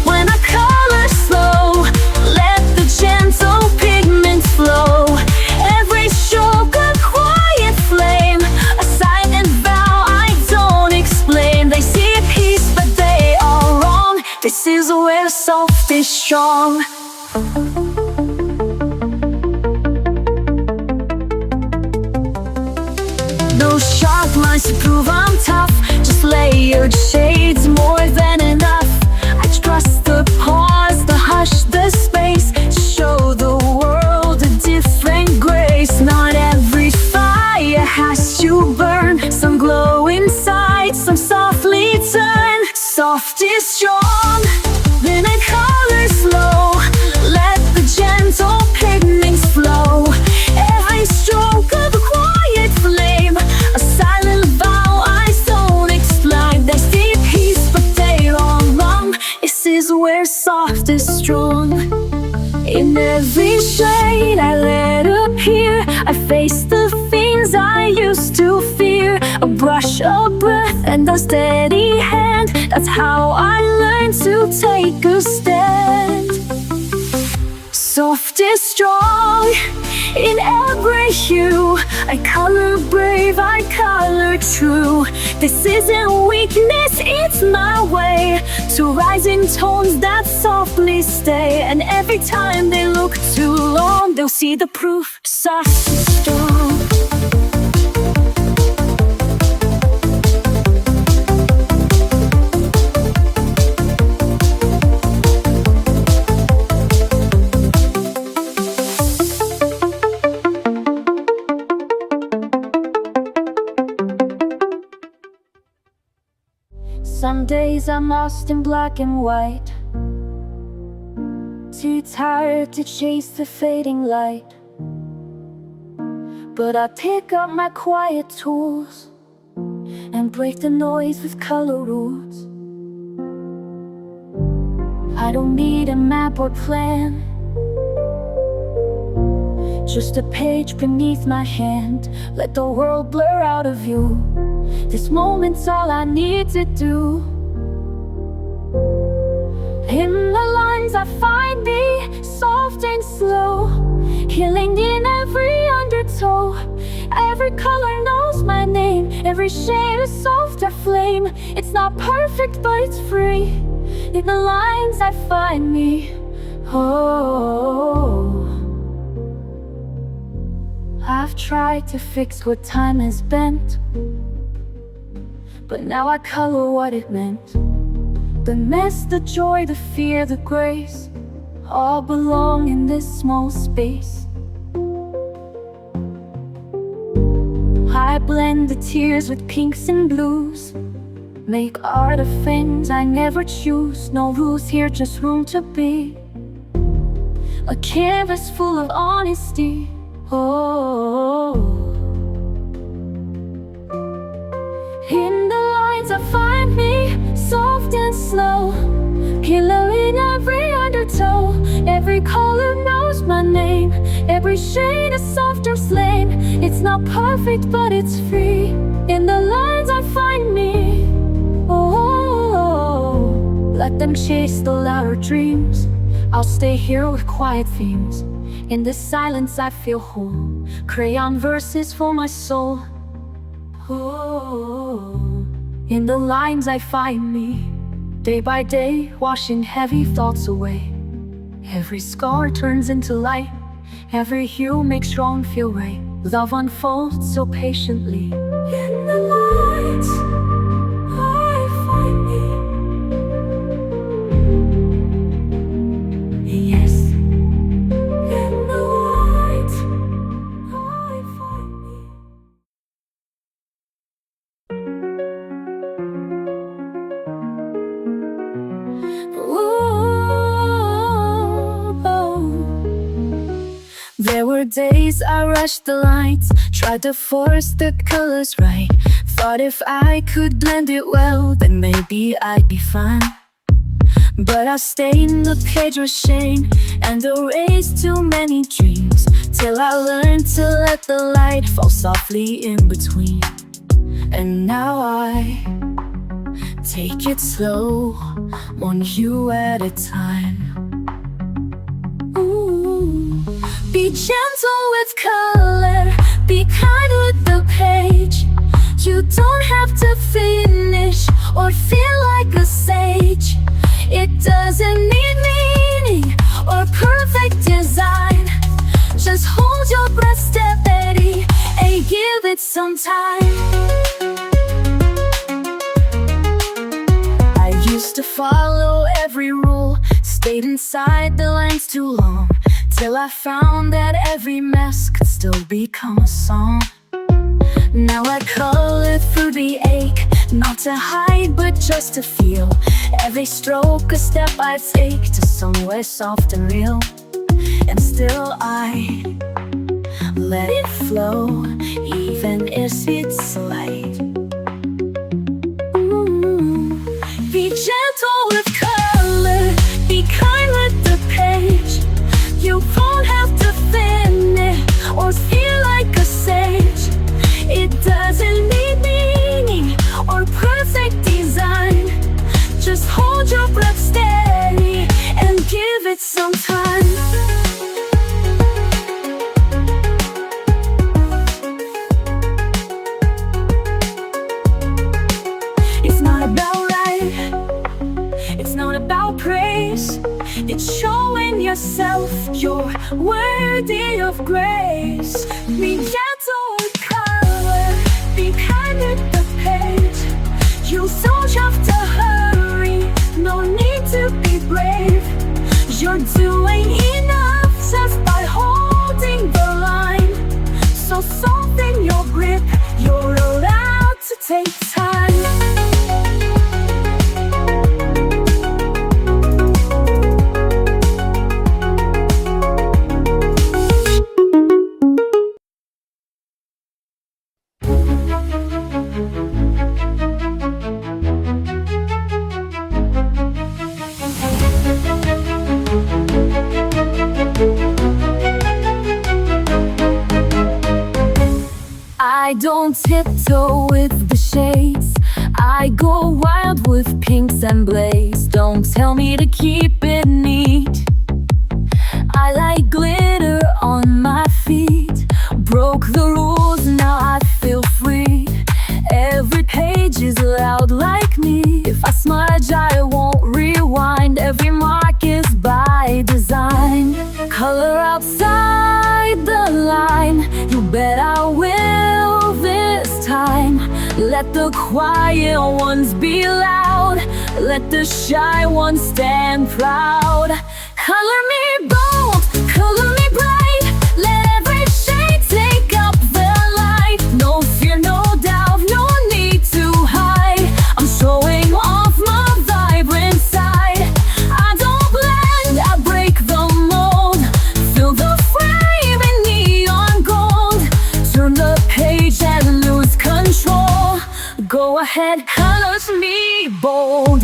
Speaker 1: when I color slow. Let the gentle pigments flow. Every stroke a quiet flame, a silent vow I don't explain. They see peace but they are wrong. This is where soft is strong. No sharp lines to prove I'm tough, just layered shades, more than enough. I trust the pause, the hush, the space, to show the world a different grace. Not every fire has to burn, some glow inside, some softly turn. Soft is strong, then I color slow. Let the gentle pigments flow. Every stroke of a quiet flame, a silent vow I don't explain. They see peace I face the things I used to fear. A brush, a breath, and a steady hand. That's how I learned to take a stand. Soft is strong in every hue. I color brave, I color true. This isn't weakness, it's my way to rise in tones that softly stay. And every time they look too long, they'll see the proof, soft and strong. Some days I'm lost in black and white, too tired to chase the fading light. But I pick up my quiet tools and break the noise with color rules. I don't need a map or plan, just a page beneath my hand. Let the world blur out of view. This moment's all I need to do. In the lines I find me, soft and slow, healing in every undertow. Every color knows my name, every shade a softer flame. It's not perfect, but it's free. In the lines I find me, oh. I've tried to fix what time has bent, but now I color what it meant. The mess, the joy, the fear, the grace, all belong in this small space. I blend the tears with pinks and blues, make art of things I never choose. No rules here, just room to be. A canvas full of honesty, oh. In the lines I find me, soft and slow, killer in every undertow. Every color knows my name, every shade a softer flame. It's not perfect, but it's free. In the lines I find me, oh. Let them chase the louder dreams, I'll stay here with quiet themes. In this silence I feel whole, crayon verses for my soul. Oh, in the lines I find me, day by day, washing heavy thoughts away. Every scar turns into light, every hue makes wrong feel right. Love unfolds so patiently. In the lines I find me, yes. In the lines I find me. There were days I rushed the lines, tried to force the colors right. Thought if I could blend it well, then maybe I'd be fine. But I stained the page with shame and erased too many dreams, till I learned to let the light fall softly in between. And now I take it slow, one hue at a time. Be gentle with color, be kind with the page. You don't have to finish or feel like a sage. It doesn't need meaning or perfect design. Just hold your breath steady and give it some time. I used to follow every rule, stayed inside the lines too long, till I found that every mess could still become a song. Now I color through the ache, not to hide but just to feel. Every stroke a step I take to somewhere soft and real. And still I let it flow, even if it's slight. Be gentle with color, be kind with the page. You don't have to finish or feel like of grace. Be gentle with color, be kind with the page. You don't have to hurry, no need to be brave. You're doing enough just by holding the line. So soften your grip, you're allowed to take time. I don't tiptoe with the shades, I go wild with pinks and blaze. Don't tell me to keep it neat, I like glitter on my feet. Broke the rules, now I feel free. Every page is loud like me. If I smudge, I won't rewind. Every mark is by design. Color outside the line, you bet I will this time. Let the quiet ones be loud, let the shy ones stand proud. Color me bold, color me bright, let every shade take up the light. No fear, no doubt, no need to hide. I'm showing off my vibrant side. I don't blend, I break the mold. Fill the frame in neon gold. Turn the page and lose control. Go ahead, colors me bold.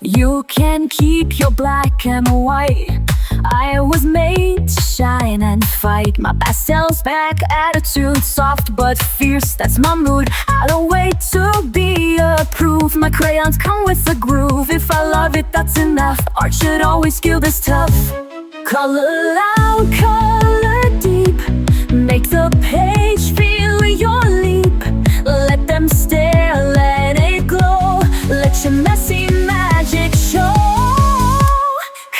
Speaker 1: You can keep your black and white. I was made to shine and fight. My pastels back attitude, soft but fierce, that's my mood. I don't wait to be approved. My crayons come with a groove. If I love it, that's enough. Art should always feel this tough. Color loud, color deep, make the page feel your leap. Let them stare, let it glow. Let your messy magic show.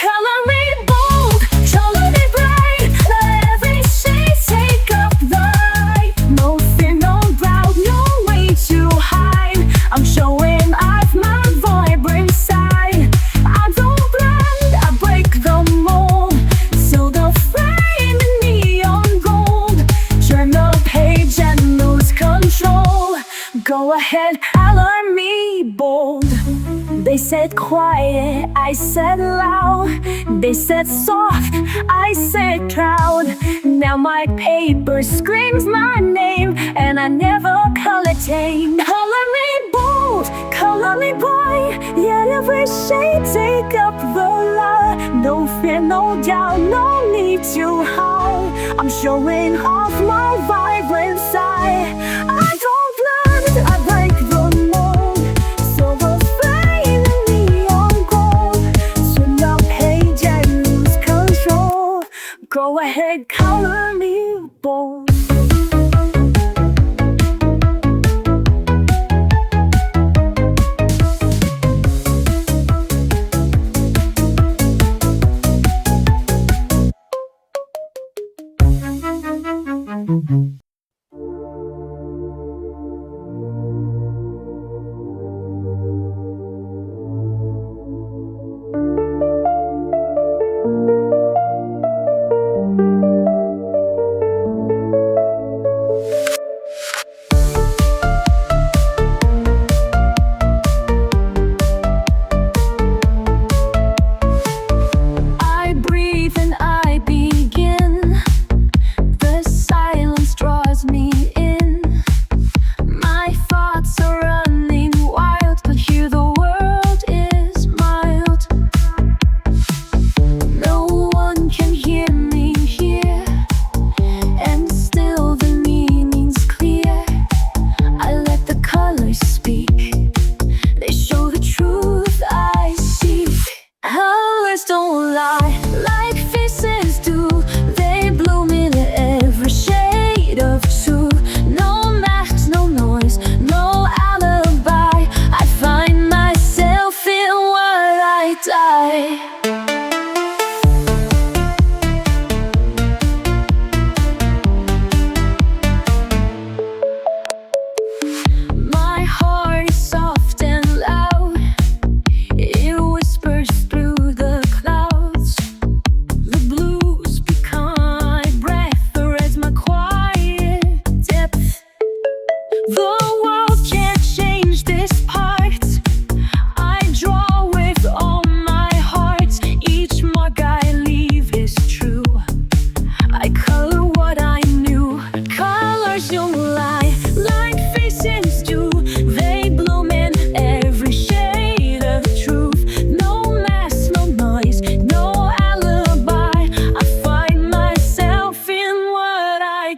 Speaker 1: Color me bold, color me bright, let every shade take up the light. No fear, no doubt, no way to hide. I'm showing off my vibrant side. I don't blend, I break the mold. Till the frame in neon gold. Turn the page and lose control. Go ahead, color me bold. They said quiet, I said loud. They said soft, I said proud. Now my paper screams my name, and I never color tame. Color me bold, color me bright, yet every shade take up the light. No fear, no doubt, no need to hide. I'm showing off my vibrant side. I don't blend, I break the mold. Silver flame in neon gold. Turn the page and lose control. Go ahead, color me bold. I breathe and I begin. The silence draws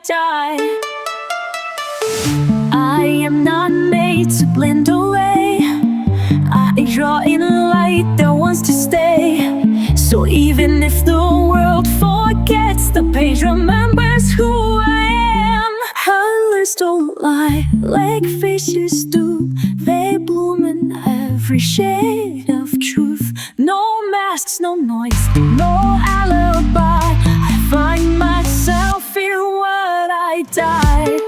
Speaker 1: die. I am not made to blend away. I draw in light that wants to stay. So even if the world forgets, the page remembers who I am. Colors don't lie like faces do. They bloom in every shade of truth. No masks, no noise, no alibi. I find myself in what I died.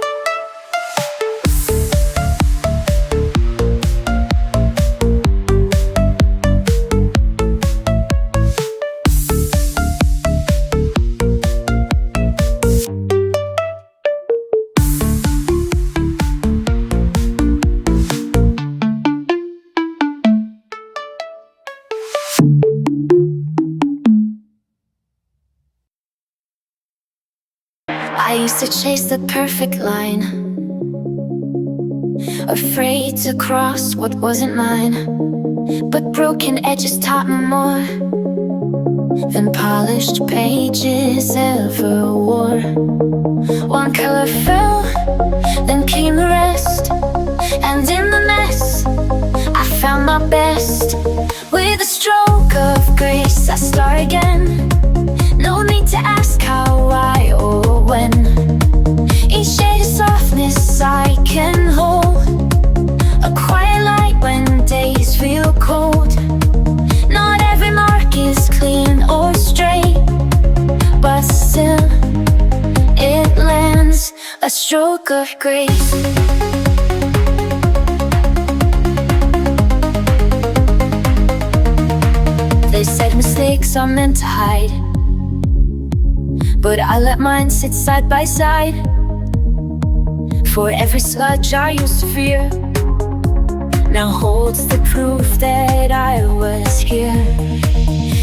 Speaker 1: I used to chase the perfect line, afraid to cross what wasn't mine. But broken edges taught me more than polished pages ever wore. One color fell, then came the rest, and in the mess I found my best. With a stroke of grace I start again. No need to ask how, why, or when. Each shade of softness I can hold, a quiet light when days feel cold. Not every mark is clean or straight, but still it lands, a stroke of grace. They said mistakes are meant to hide, but I let mine sit side by side. For every sludge I used to fear now holds the proof that I was here.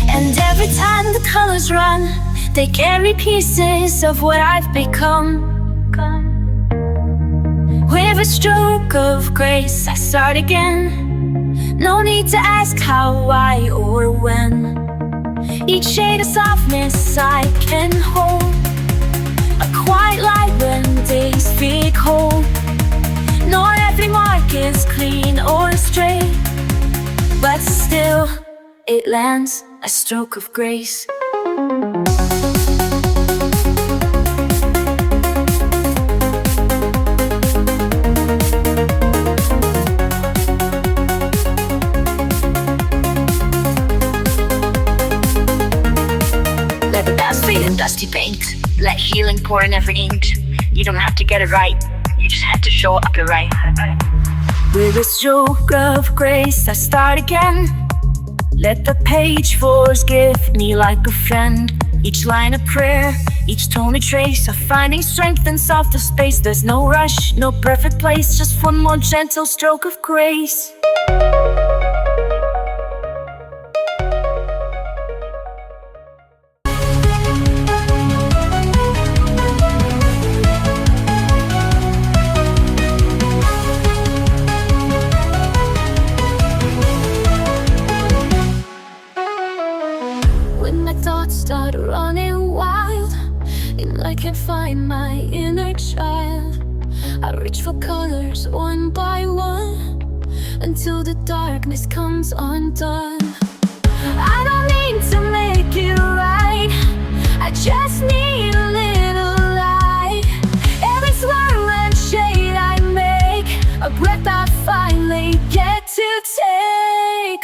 Speaker 1: And every time the colors run, they carry pieces of what I've become. With a stroke of grace I start again. No need to ask how, why, or when. Each shade of softness I can hold, a quiet light when days feel cold. Not every mark is clean or straight, but still it lands, a stroke of grace.
Speaker 2: Let the past fade in dusty paint. Let healing pour in every ink. You don't have to get it right, you just have to show up the right.
Speaker 1: With a stroke of grace I start again. Let the page forgive me like a friend. Each line a prayer, each tone a trace of finding strength in softer space. There's no rush, no perfect place, just one more gentle stroke of grace. Start running wild, and I can't find my inner child. I reach for colors one by one until the darkness comes undone. I don't need to make it right, I just need a little light. Every swirl and shade I make, a breath I finally get to take.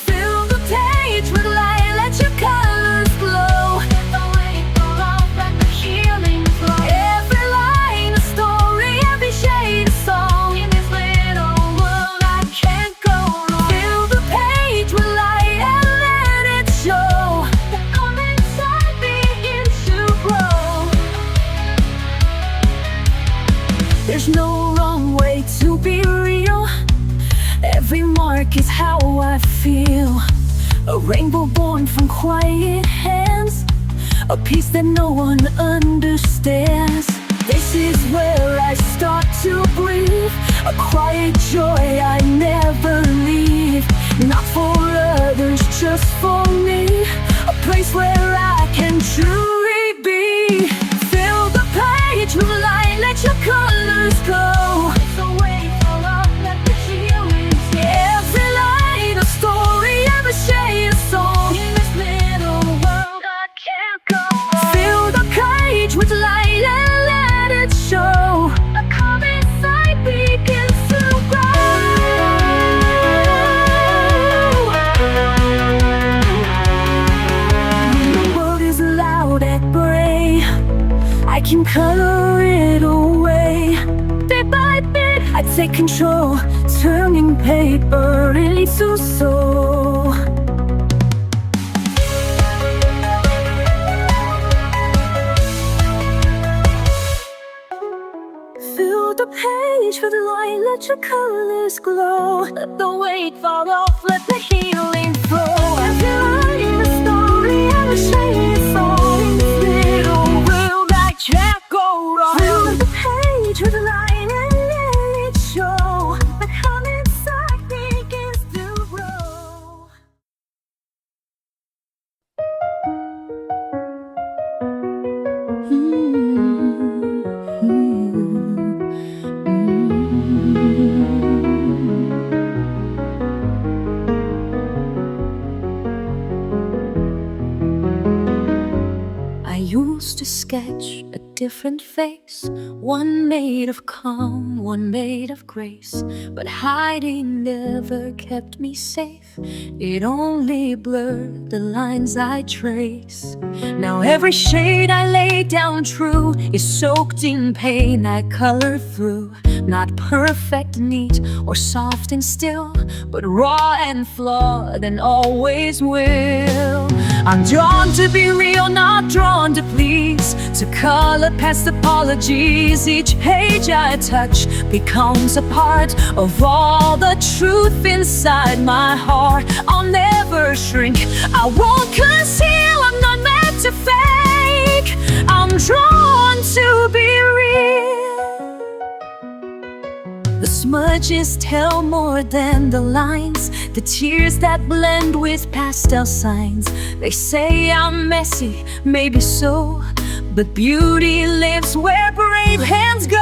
Speaker 1: Fill the page with light, your colors glow. Let the weight go off, let the healing flow. Every line a story, every shade a song. In this little world I can't go wrong. Fill the page with light and let it show. The storm inside begins to grow. There's no wrong way to be real. Every mark is how I feel. A rainbow born from quiet hands, a peace that no one understands. This is where I start to breathe, a quiet joy I never leave. Not for others, just for me, a place where I can truly be. Fill I can color it away. Bit by bit, I take control, turning paper into soul. Fill the page with light, let your colors glow. Let the weight fall off, let the healing flow. Every line in the story, every shade is all in this little world I can't go wrong. Fill the page with light and let it show. The color inside begins to grow. I used to sketch a different face, one made of calm, one made of grace. But hiding never kept me safe, it only blurred the lines I trace. Now every shade I lay down true is soaked in pain I color through. Not perfect, neat, or soft and still, but raw and flawed and always will. I'm drawn to be real, not drawn to please, to color past apologies. Each page I touch becomes a part of all the truth inside my heart. I'll never shrink, I won't conceal, I'm not meant to fake. I'm drawn to be real. The smudges tell more than the lines, the tears that blend with pastel signs. They say I'm messy, maybe so, but beauty lives where brave hands go.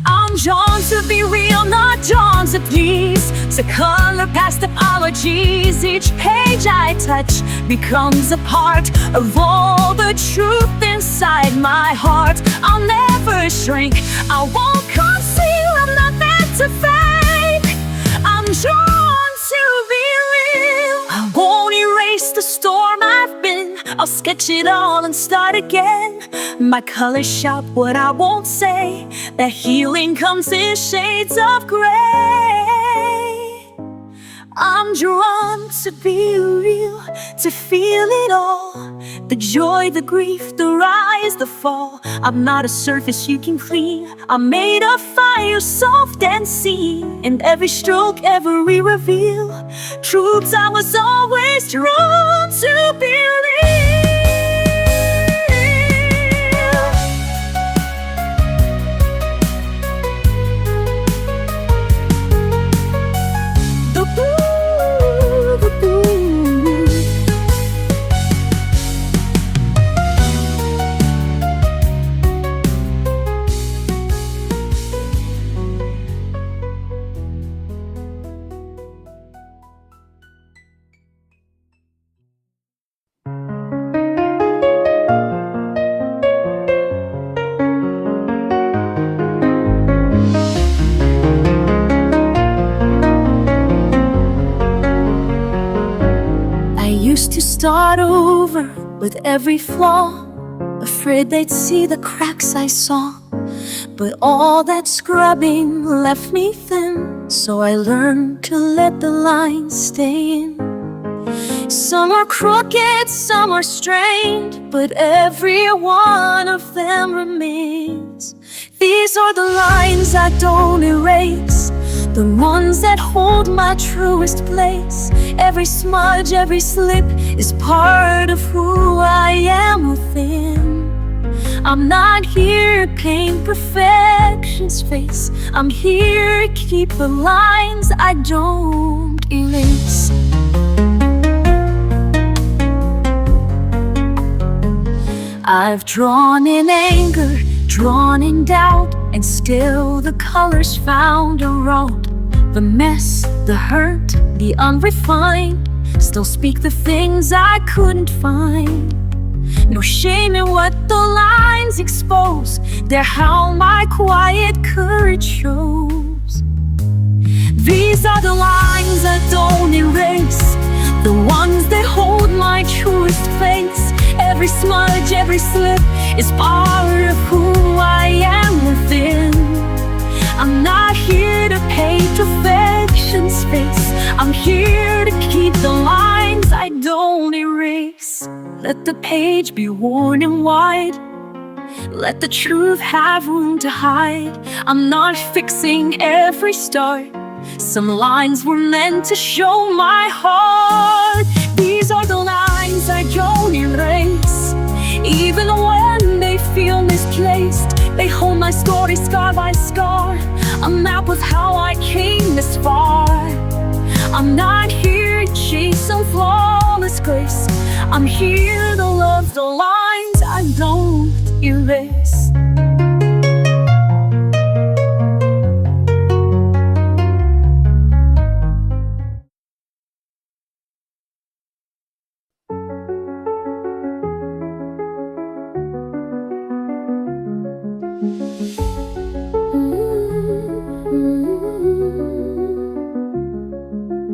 Speaker 1: I'm drawn to be real, not drawn to please, to color past apologies. Each page I touch becomes a part of all the truth inside my heart. I'll never shrink, I won't conceal, I'm not meant to fake. I'm drawn to be real. I won't erase the storm I've been, I'll sketch it all and start again. My colors shout what I won't say, that healing comes in shades of gray. I'm drawn to be real, to feel it all, the joy, the grief, the rise, the fall. I'm not a surface you can clean, I'm made of fire, soft and seen. In every stroke, every reveal, truths I was always drawn to believe. To start over with every flaw, afraid they'd see the cracks I saw. But all that scrubbing left me thin, so I learned to let the lines stay in. Some are crooked, some are strained, but every one of them remains. These are the lines I don't erase, the ones that hold my truest place. Every smudge, every slip is part of who I am within. I'm not here to paint perfection's face, I'm here to keep the lines I don't erase. I've drawn in anger, drawn in doubt, and still the colors found a road. The mess, the hurt, the unrefined still speak the things I couldn't find. No shame in what the lines expose, they're how my quiet courage shows. These are the lines I don't erase, the ones that hold my truest place. Every smudge, every slip is part of who I am within. I'm not here to paint perfection's face. I'm here to keep the lines I don't erase. Let the page be worn and wide. Let the truth have room to hide. I'm not fixing every start. Some lines were meant to show my heart. These are the lines I don't erase. Even when they feel misplaced, they hold my story scar by scar. A map of how I came this far. I'm not here to chase some flawless grace. I'm here to love the lines I don't erase.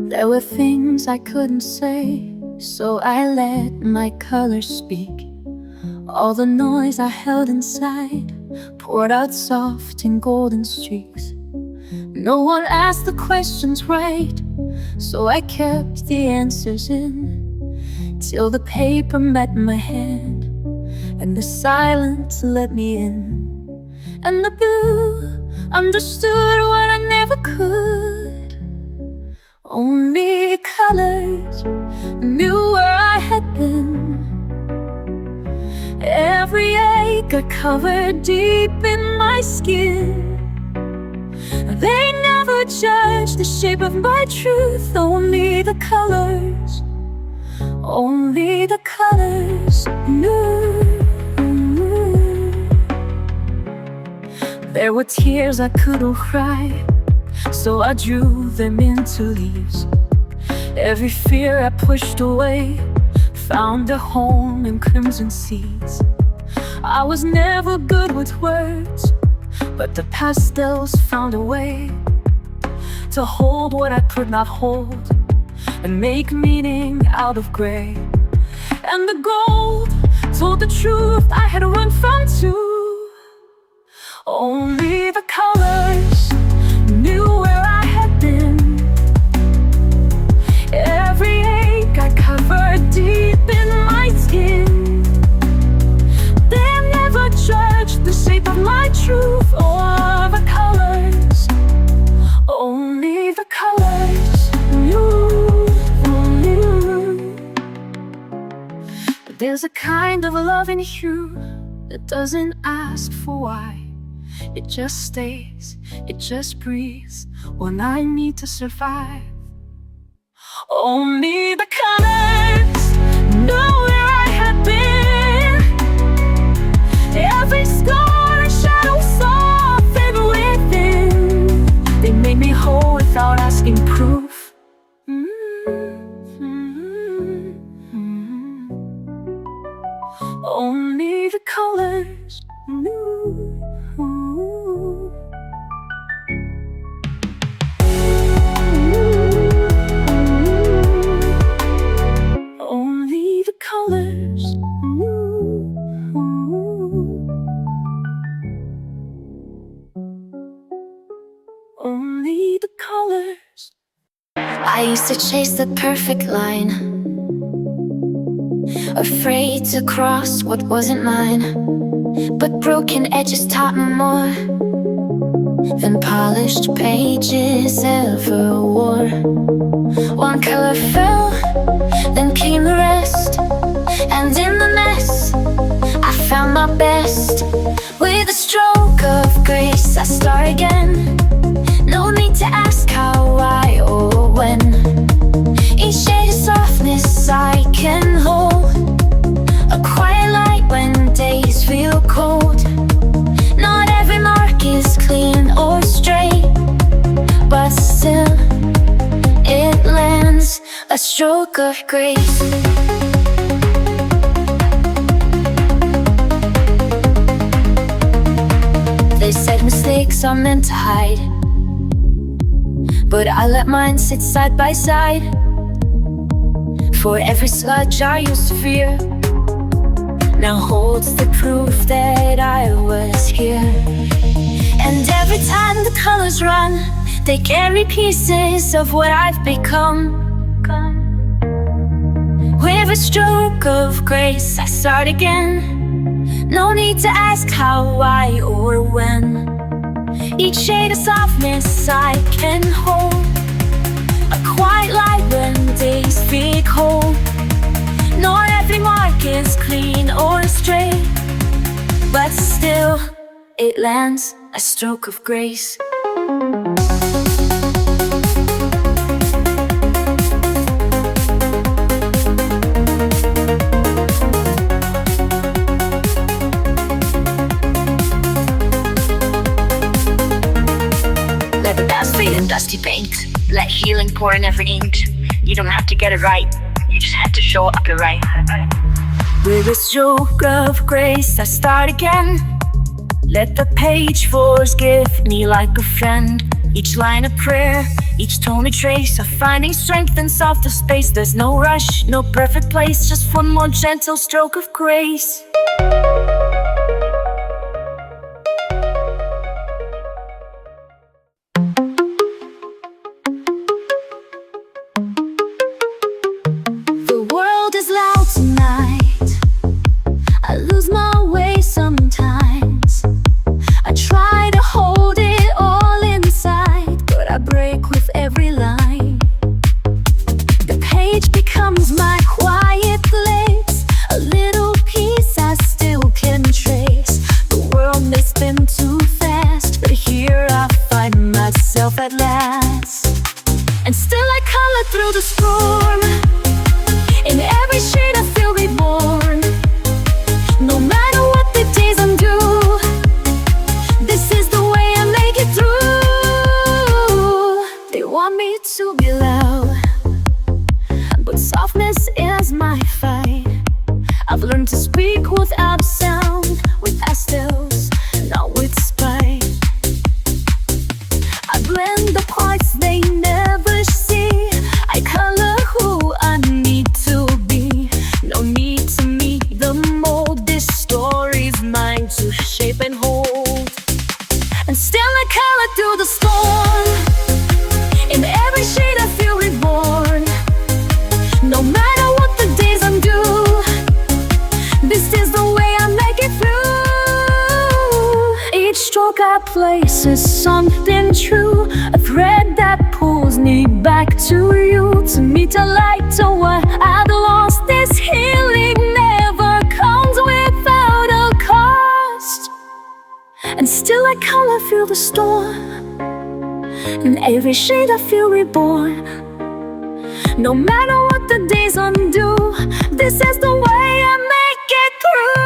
Speaker 1: There were things I couldn't say, so I let my colors speak. All the noise I held inside poured out soft in golden streaks. No one asked the questions right, so I kept the answers in, till the paper met my hand and the silence let me in. And the blue understood what I never could. Only colors knew where I had been. Every ache I covered deep in my skin. They never judged the shape of my truth. Only the colors knew. There were tears I couldn't cry, so I drew them into leaves. Every fear I pushed away found a home in crimson seeds. I was never good with words, but the pastels found a way to hold what I could not hold and make meaning out of gray. And the gold told the truth I had run from too. Only the colors knew where I had been. Every ache I covered deep in my skin. They never judged the shape of my truth or the colors. Only the colors knew. But there's a kind of love in you that doesn't ask for why. It just stays, it just breathes when I need to survive. Only the colors know where I had been. Every scar and shadow softened within. They made me whole without asking proof. Only the colors knew. Only the colors knew. Only the colors. I used to chase the perfect line, afraid to cross what wasn't mine. But broken edges taught me more than polished pages ever wore. One color fell, then came the rest, and in the mess I found my best. With a stroke of grace I start again. No need to ask how, why, or when. Each shade of softness I can hold, a quiet light when days feel cold. Not every mark is clean or straight, but still it lands a stroke of grace. They said mistakes are meant to hide, but I let mine sit side by side. For every sludge I used to fear, now holds the proof that I was here. And every time the colors run, they carry pieces of what I've become. With a stroke of grace, I start again. No need to ask how, why, or when. Each shade of softness I can hold, a quiet light when days feel cold. Not every mark is clean or straight, but still it lands a stroke of grace.
Speaker 2: Let the past fade in dusty paint. Let healing pour in every inch. You don't have to get it right, you just have to show up the right.
Speaker 1: With a stroke of grace, I start again. Let the page forgive me like a friend. Each line a prayer, each tone a trace of finding strength in softer space. There's no rush, no perfect place, just one more gentle stroke of grace. The world is loud tonight. I lose my way sometimes. I try to hold it all inside, but I break with every line. The page becomes my quiet place, a little piece I still can trace. The world may spin too fast, but here I find myself at last. And still I color through the storm. In every shade I feel reborn. No matter what the days undo, this is the way I make it through. They want me to be loud, but softness is my fight. I've learned to speak without sound, with pastels, not with spite. I blend the parts they never see. I color who I need to be. No need to meet the mold. This story's mine to shape and hold. And still I color through the storm. In every shade I feel reborn. No matter what the days undo, this is the way I make it through. Each stroke I place is something true, a thread that pulls me back to you, to meet a light to what I've lost. This healing never comes without a cost. And still I color through the storm. In every shade I feel reborn. No matter what the days undo, this is the way I make it through.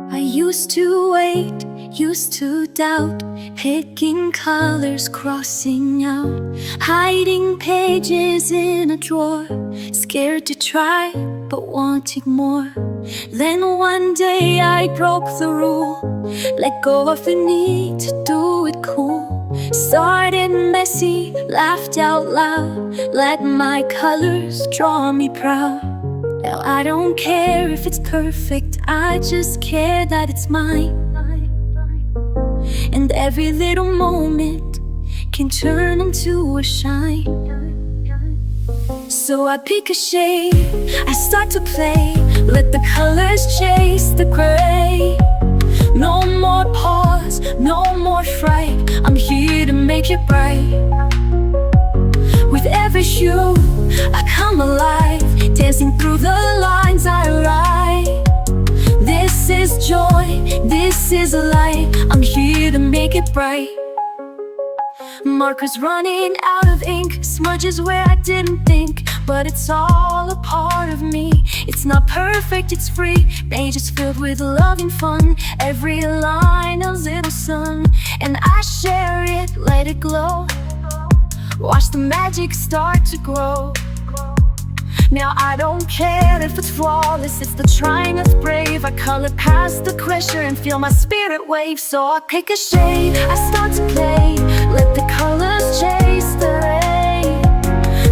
Speaker 1: I used to wait, used to doubt, picking colors, crossing out, hiding pages in a drawer, scared to try, but wanting more. Then one day I broke the rule, let go of the need to do it cool. Started messy, laughed out loud, let my colors draw me proud. Now I don't care if it's perfect, I just care that it's mine. And every little moment can turn into a shine. So I pick a shade, I start to play, let the colors chase the gray. No more pause, no more fright, I'm here to make it bright. With every hue, I come alive, dancing through the lines I write. This This is joy, this is light. I'm here to make it bright. Markers running out of ink, smudges where I didn't think, but it's all a part of me. It's not perfect, it's free. Pages filled with love and fun. Every line a little sun, and I share it, let it glow. Watch the magic start to grow. Now I don't care if it's flawless, it's the trying that's brave. I color past the pressure and feel my spirit wave. So I pick a shade, I start to play. Let the colors chase the rain.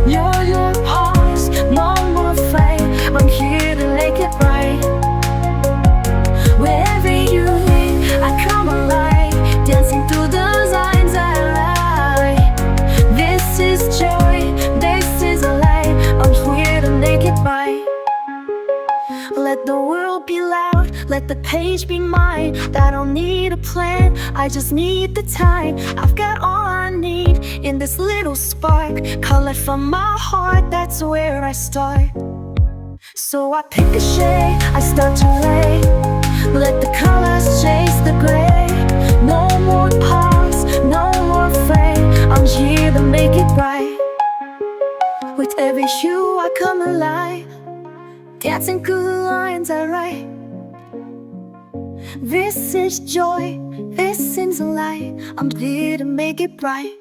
Speaker 1: Your pause, no more fight. I'm here to make it right. Wherever you live, I come alive, dancing through the lines I write. This is joy, this is a light. I'm here to make it right. Let the world be loud, let the page be mine. I don't need a plan, I just need the time. I've got all I need in this little spark. Color from my heart, that's where I start. So I pick a shade, I start to lay. Let the colors chase the gray. No more pause, no more frame. I'm here to make it right. With every hue I come alive, dancing through the lines I write. This is joy, this is light. I'm here to make it bright.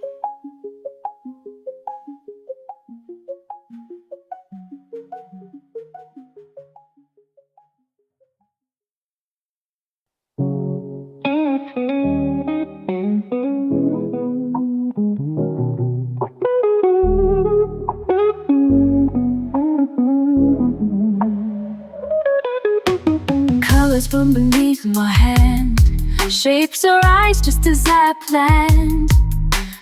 Speaker 1: Colors from beneath my hand, shapes arise just as I planned.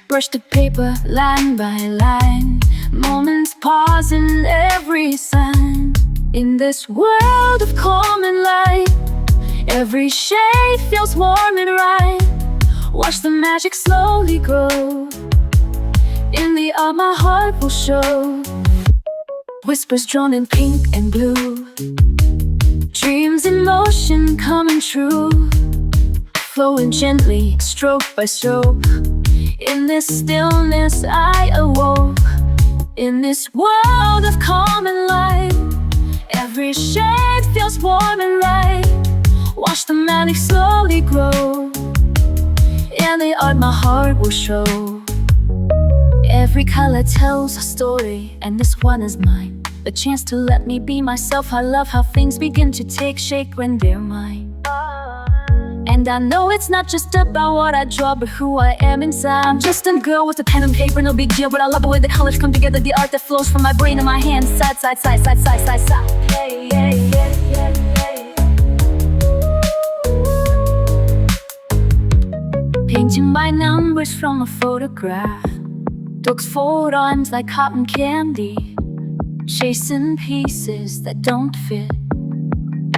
Speaker 1: Brush the paper line by line, moments pause in every sign. In this world of calm and light, every shade feels warm and right. Watch the magic slowly grow. In the art my heart will show. Whispers drawn in pink and blue, dreams in motion coming true. Flowing gently, stroke by stroke. In this stillness I awoke. In this world of calm and light, every shade feels warm and right. Watch the magic slowly grow. In the art my heart will show. Every color tells a story, and this one is mine. A chance to let me be myself. I love how things begin to take shape when they're mine. And I know it's not just about what I draw, but who I am inside. I'm just a girl with a pen and paper, no big deal. But I love the way the colors come together, the art that flows from my brain and my hands. Side, side, side, side, side, side, side. Hey, hey, hey, hey, hey. Painting by numbers from a photograph. Dogs fold arms like cotton candy, chasing pieces that don't fit.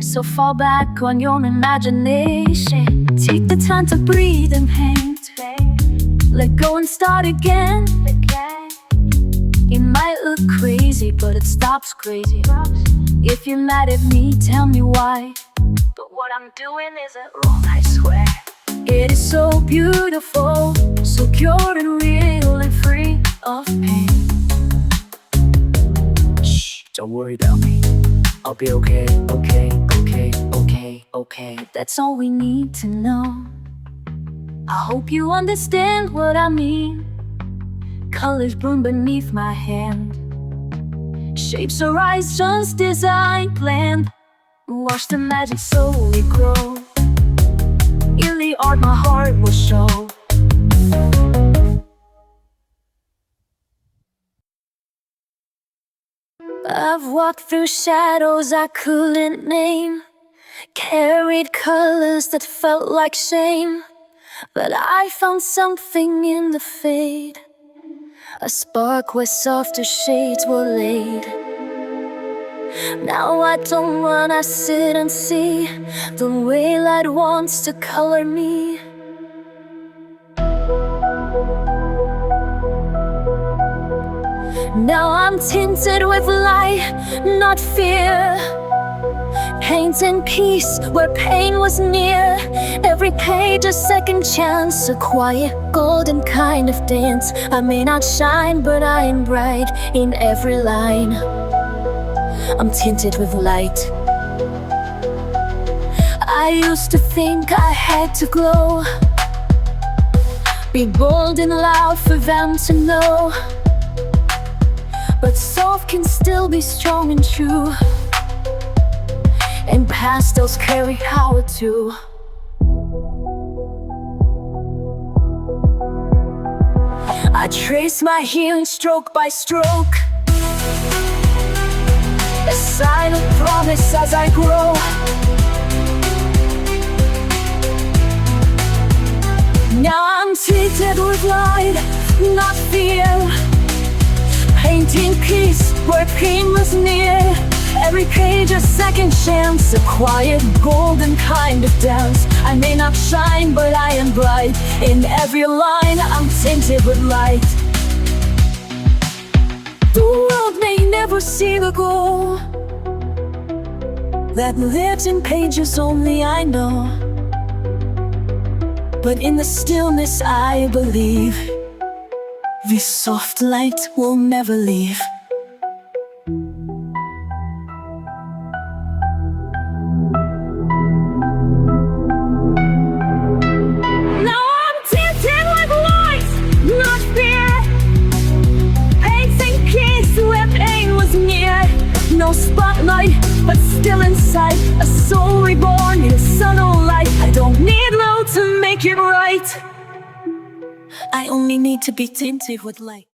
Speaker 1: So fall back on your imagination. Take the time to breathe and paint. Let go and start again. It might look crazy, but it stops crazy. If you're mad at me, tell me why. But what I'm doing isn't wrong, I swear. It is so beautiful, so pure and real and free of pain. Shh, don't worry about me. I'll be okay, okay, okay, okay, okay. That's all we need to know. I hope you understand what I mean. Colors bloom beneath my hand. Shapes arise just as I planned. Watch the magic slowly grow. In the art my heart will show. I've walked through shadows I couldn't name, carried colors that felt like shame. But I found something in the fade, a spark where softer shades were laid. Now I don't run, I sit and see the way light wants to color me. Now I'm tinted with light, not fear. Painting peace where pain was near. Every page a second chance, a quiet golden kind of dance. I may not shine, but I am bright in every line. I'm tinted with light. I used to think I had to glow, be bold and loud for them to know, but soft can still be strong and true, and pastels carry power too. I trace my healing stroke by stroke, a silent promise as I grow. Now I'm tinted with light, not fear. Painting peace where pain was near. Every page a second chance, a quiet golden kind of dance. I may not shine, but I am bright. In every line I'm tinted with light. The world may never see the goal that lives in pages only I know, but in the stillness I believe this soft light will never leave. Now I'm tinted with light, not fear. Painting peace where pain was near. No spotlight, but still inside, a soul reborn in a sun of light. I don't need love to make it right, I only need to be tinted with light.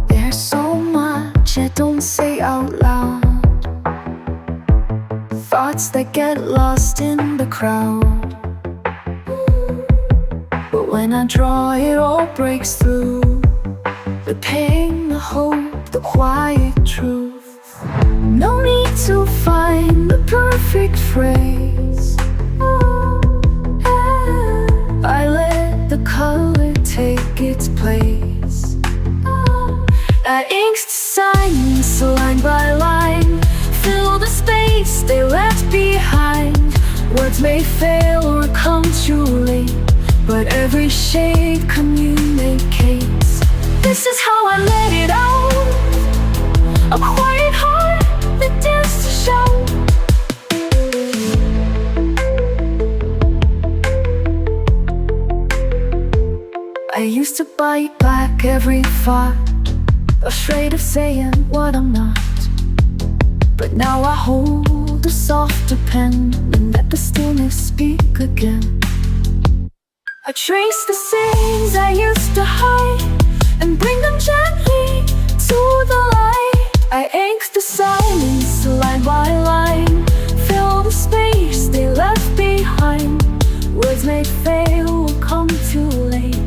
Speaker 1: There's so much I don't say out loud, thoughts that get lost in the crowd, but when I draw it all breaks through. The pain, the hope, the quiet truth. No need to find the perfect phrase. I let the color take its place. I inked silence line by line, fill the space they left behind. Words may fail or come too late, but every shade communicates. This is how I let it out, a quiet heart that dares to shout. I used to bite back every thought, afraid of saying what I'm not. But now I hold a softer pen and let the stillness speak again. I trace the scenes I used to hide and bring them gently to the light. I ink the silence line by line, fill the space they left behind. Words may fail or come too late,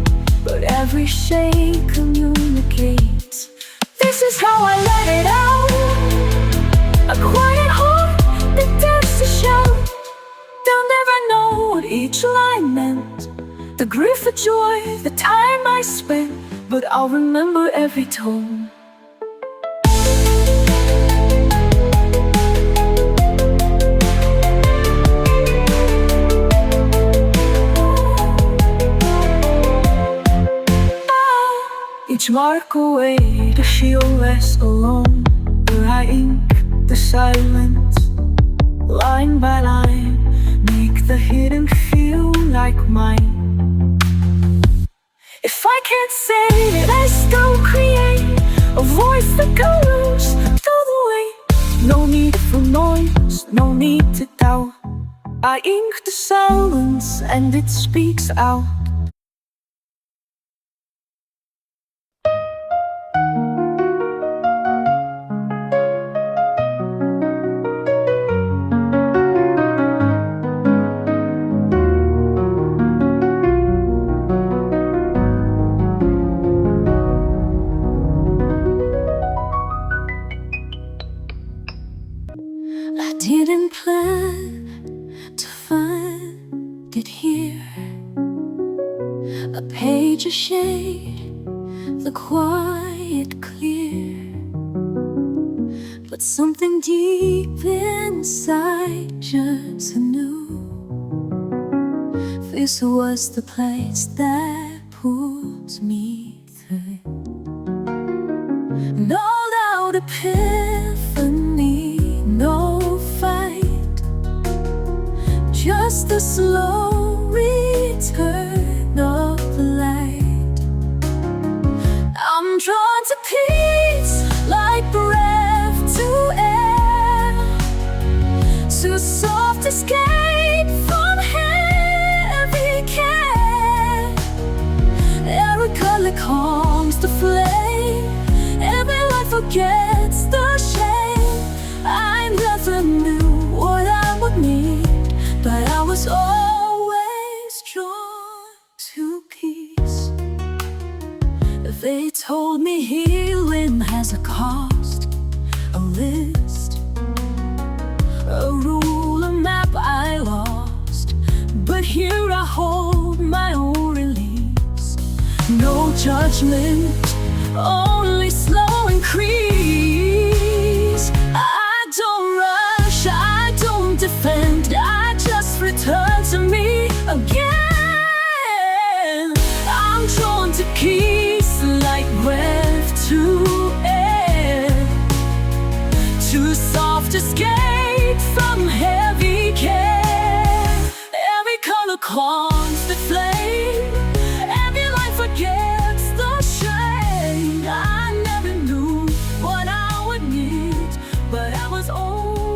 Speaker 1: but every shade communicates. This is how I let it out, a quiet heart that dares to shout. They'll never know what each line meant, the grief, the joy, the time I spent, but I'll remember every tone. Each mark a way to feel less alone, where I ink the silence line by line, make the hidden feel like mine. If I can't say it, I still create a voice that goes through the way. No need for noise, no need to doubt. I ink the silence and it speaks out. I didn't plan to find it here. A page of shade, the quiet clear. But something deep inside just knew this was the place that pulls me through. No loud epiphany, no fight, just the slow return of the light. I'm drawn to peace like breath to air, to soft escape from heavy care. Every color calms the flame, every light forgets the shame. I never knew what I would need, but I was always drawn to peace. They told me healing has a cost, a list, a rule, a map I lost. But here I hold my own release. No judgment, only slow increase. I don't rush, I don't defend, I just return to me again. I'm drawn to peace like breath to air, to soft escape from heavy care. Every color calms the flame, every light forgets the shame. I never knew what I would need, but I was old.